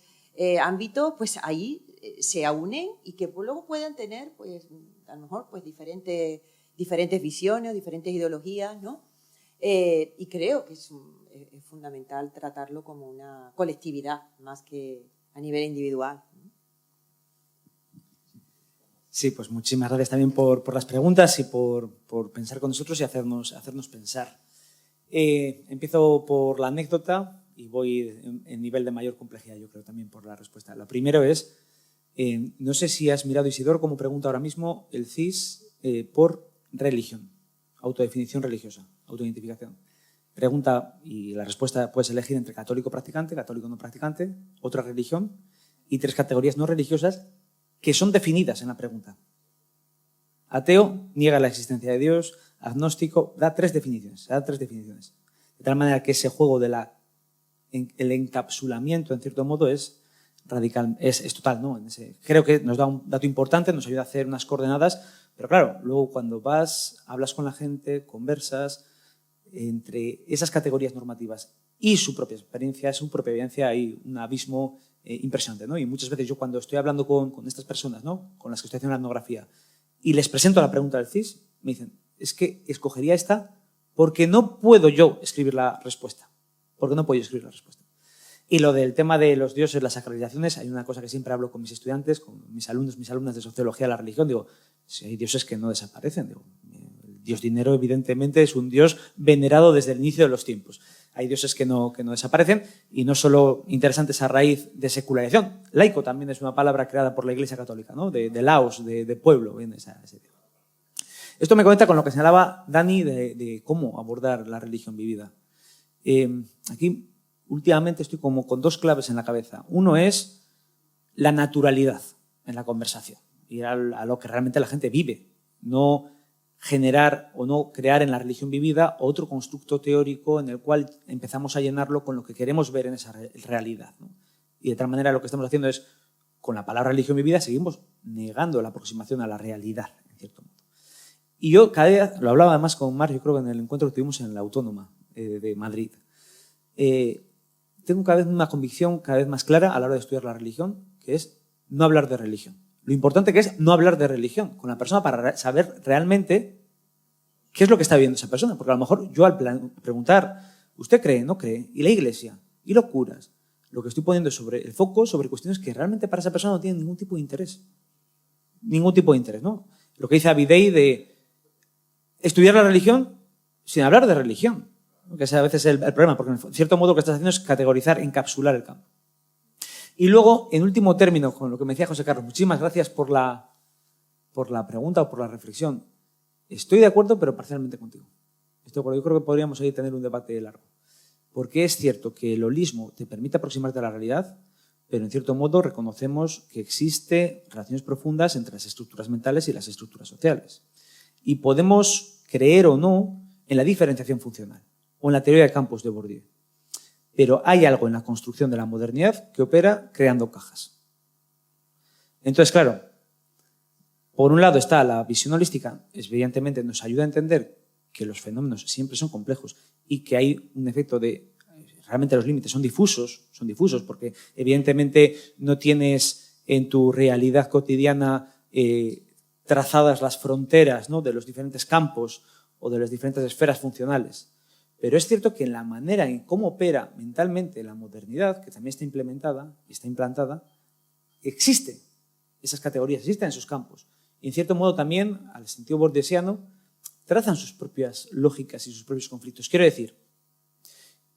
ámbitos, pues ahí se unen y que luego puedan tener, pues a lo mejor, pues diferentes visiones, diferentes ideologías, ¿no? Y creo que es fundamental tratarlo como una colectividad más que a nivel individual. Sí, pues muchísimas gracias también por las preguntas y por pensar con nosotros y hacernos pensar. Empiezo por la anécdota y voy en nivel de mayor complejidad, yo creo, también por la respuesta. Lo primero es, no sé si has mirado, Isidoro, como pregunta ahora mismo, el CIS por religión, autodefinición religiosa, autoidentificación. Pregunta, y la respuesta puedes elegir entre católico practicante, católico no practicante, otra religión y 3 categorías no religiosas que son definidas en la pregunta. Ateo niega la existencia de Dios, agnóstico da 3 definiciones, De tal manera que ese juego de el encapsulamiento, en cierto modo, es radical, es total, ¿no? Creo que nos da un dato importante, nos ayuda a hacer unas coordenadas, pero claro, luego cuando hablas con la gente, conversas, entre esas categorías normativas y su propia experiencia, su propia vivencia, hay un abismo impresionante, ¿no? Y muchas veces yo cuando estoy hablando con estas personas, ¿no? Con las que estoy haciendo la etnografía, y les presento la pregunta del CIS, me dicen, es que escogería esta porque no puedo yo escribir la respuesta. Y lo del tema de los dioses, las sacralizaciones, hay una cosa que siempre hablo con mis estudiantes, con mis alumnas de sociología de la religión, digo, si hay dioses que no desaparecen, digo, el dios dinero evidentemente es un dios venerado desde el inicio de los tiempos. Hay dioses que no desaparecen y no solo interesantes a raíz de secularización. Laico también es una palabra creada por la Iglesia Católica, ¿no? De laos, de pueblo, viene ese tipo. Esto me conecta con lo que señalaba Dani de cómo abordar la religión vivida. Aquí últimamente estoy como con 2 claves en la cabeza. Uno es la naturalidad en la conversación, ir a lo que realmente la gente vive, no generar o no crear en la religión vivida otro constructo teórico en el cual empezamos a llenarlo con lo que queremos ver en esa realidad, ¿no? Y de tal manera lo que estamos haciendo es, con la palabra religión vivida, seguimos negando la aproximación a la realidad, en cierto modo. Y yo cada día, lo hablaba además con Mar, yo creo que en el encuentro que tuvimos en la Autónoma de Madrid, tengo cada vez una convicción cada vez más clara a la hora de estudiar la religión, que es no hablar de religión. Lo importante que es no hablar de religión con la persona para saber realmente qué es lo que está viviendo esa persona. Porque a lo mejor yo al preguntar, ¿usted cree, no cree? ¿Y la iglesia? ¿Y los curas? Lo que estoy poniendo sobre el foco sobre cuestiones que realmente para esa persona no tienen ningún tipo de interés. Ningún tipo de interés, ¿no? Lo que dice Abidei de estudiar la religión sin hablar de religión. Que ese a veces es el problema, porque en cierto modo lo que estás haciendo es categorizar, encapsular el campo. Y luego, en último término, con lo que me decía José Carlos, muchísimas gracias por la pregunta o por la reflexión. Estoy de acuerdo, pero parcialmente contigo. Yo creo que podríamos ahí tener un debate largo. Porque es cierto que el holismo te permite aproximarte a la realidad, pero en cierto modo reconocemos que existen relaciones profundas entre las estructuras mentales y las estructuras sociales. Y podemos creer o no en la diferenciación funcional o en la teoría de campos de Bourdieu. Pero hay algo en la construcción de la modernidad que opera creando cajas. Entonces, claro, por un lado está la visión holística, evidentemente nos ayuda a entender que los fenómenos siempre son complejos y que hay un efecto de, realmente los límites son difusos porque evidentemente no tienes en tu realidad cotidiana trazadas las fronteras, ¿no?, de los diferentes campos o de las diferentes esferas funcionales. Pero es cierto que en la manera en cómo opera mentalmente la modernidad, que también está implementada y está implantada, existen esas categorías, existen esos campos. Y en cierto modo también, al sentido bordesiano, trazan sus propias lógicas y sus propios conflictos. Quiero decir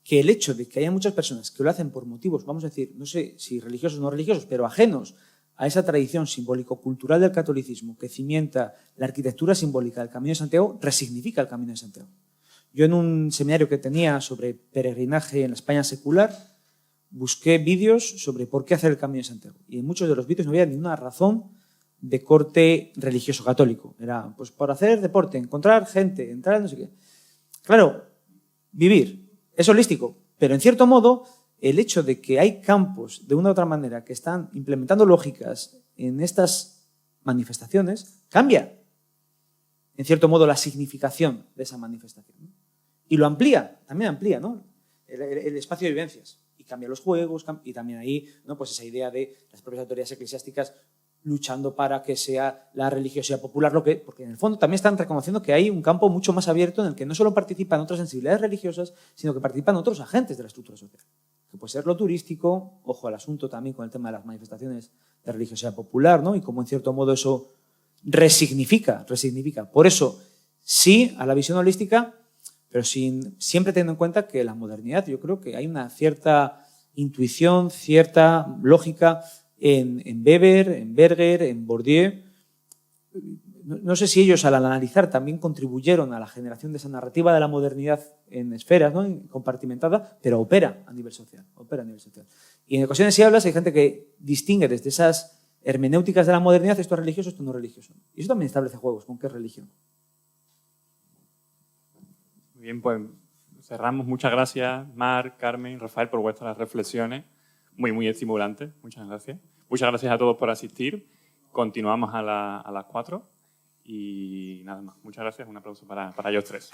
que el hecho de que haya muchas personas que lo hacen por motivos, vamos a decir, no sé si religiosos o no religiosos, pero ajenos a esa tradición simbólico-cultural del catolicismo que cimienta la arquitectura simbólica del Camino de Santiago, resignifica el Camino de Santiago. Yo en un seminario que tenía sobre peregrinaje en la España secular, busqué vídeos sobre por qué hacer el Camino de Santiago. Y en muchos de los vídeos no había ninguna razón de corte religioso católico. Era pues por hacer deporte, encontrar gente, entrar, no sé qué. Claro, vivir es holístico, pero en cierto modo el hecho de que hay campos, de una u otra manera, que están implementando lógicas en estas manifestaciones, cambia, en cierto modo, la significación de esa manifestación, ¿no? Y lo amplía, también amplía, ¿no? el espacio de vivencias. Y cambia los juegos, y también ahí, ¿no? Pues esa idea de las propias autoridades eclesiásticas luchando para que sea la religiosidad popular, porque en el fondo también están reconociendo que hay un campo mucho más abierto en el que no solo participan otras sensibilidades religiosas, sino que participan otros agentes de la estructura social. Que puede ser lo turístico, ojo al asunto también con el tema de las manifestaciones de religiosidad popular, ¿no? Y cómo en cierto modo eso resignifica. Por eso, sí a la visión holística, pero siempre teniendo en cuenta que la modernidad, yo creo que hay una cierta intuición, cierta lógica en Weber, en Berger, en Bourdieu. No sé si ellos al analizar también contribuyeron a la generación de esa narrativa de la modernidad en esferas, ¿no? Compartimentada, pero opera a nivel social. Y en ocasiones si hablas hay gente que distingue desde esas hermenéuticas de la modernidad esto es religioso, esto no es religioso. Y eso también establece juegos con qué es religión. Muy bien, pues cerramos. Muchas gracias, Marc, Carmen, Rafael, por vuestras reflexiones. Muy estimulantes. Muchas gracias. Muchas gracias a todos por asistir. Continuamos a las 4 y nada más. Muchas gracias. Un aplauso para ellos tres.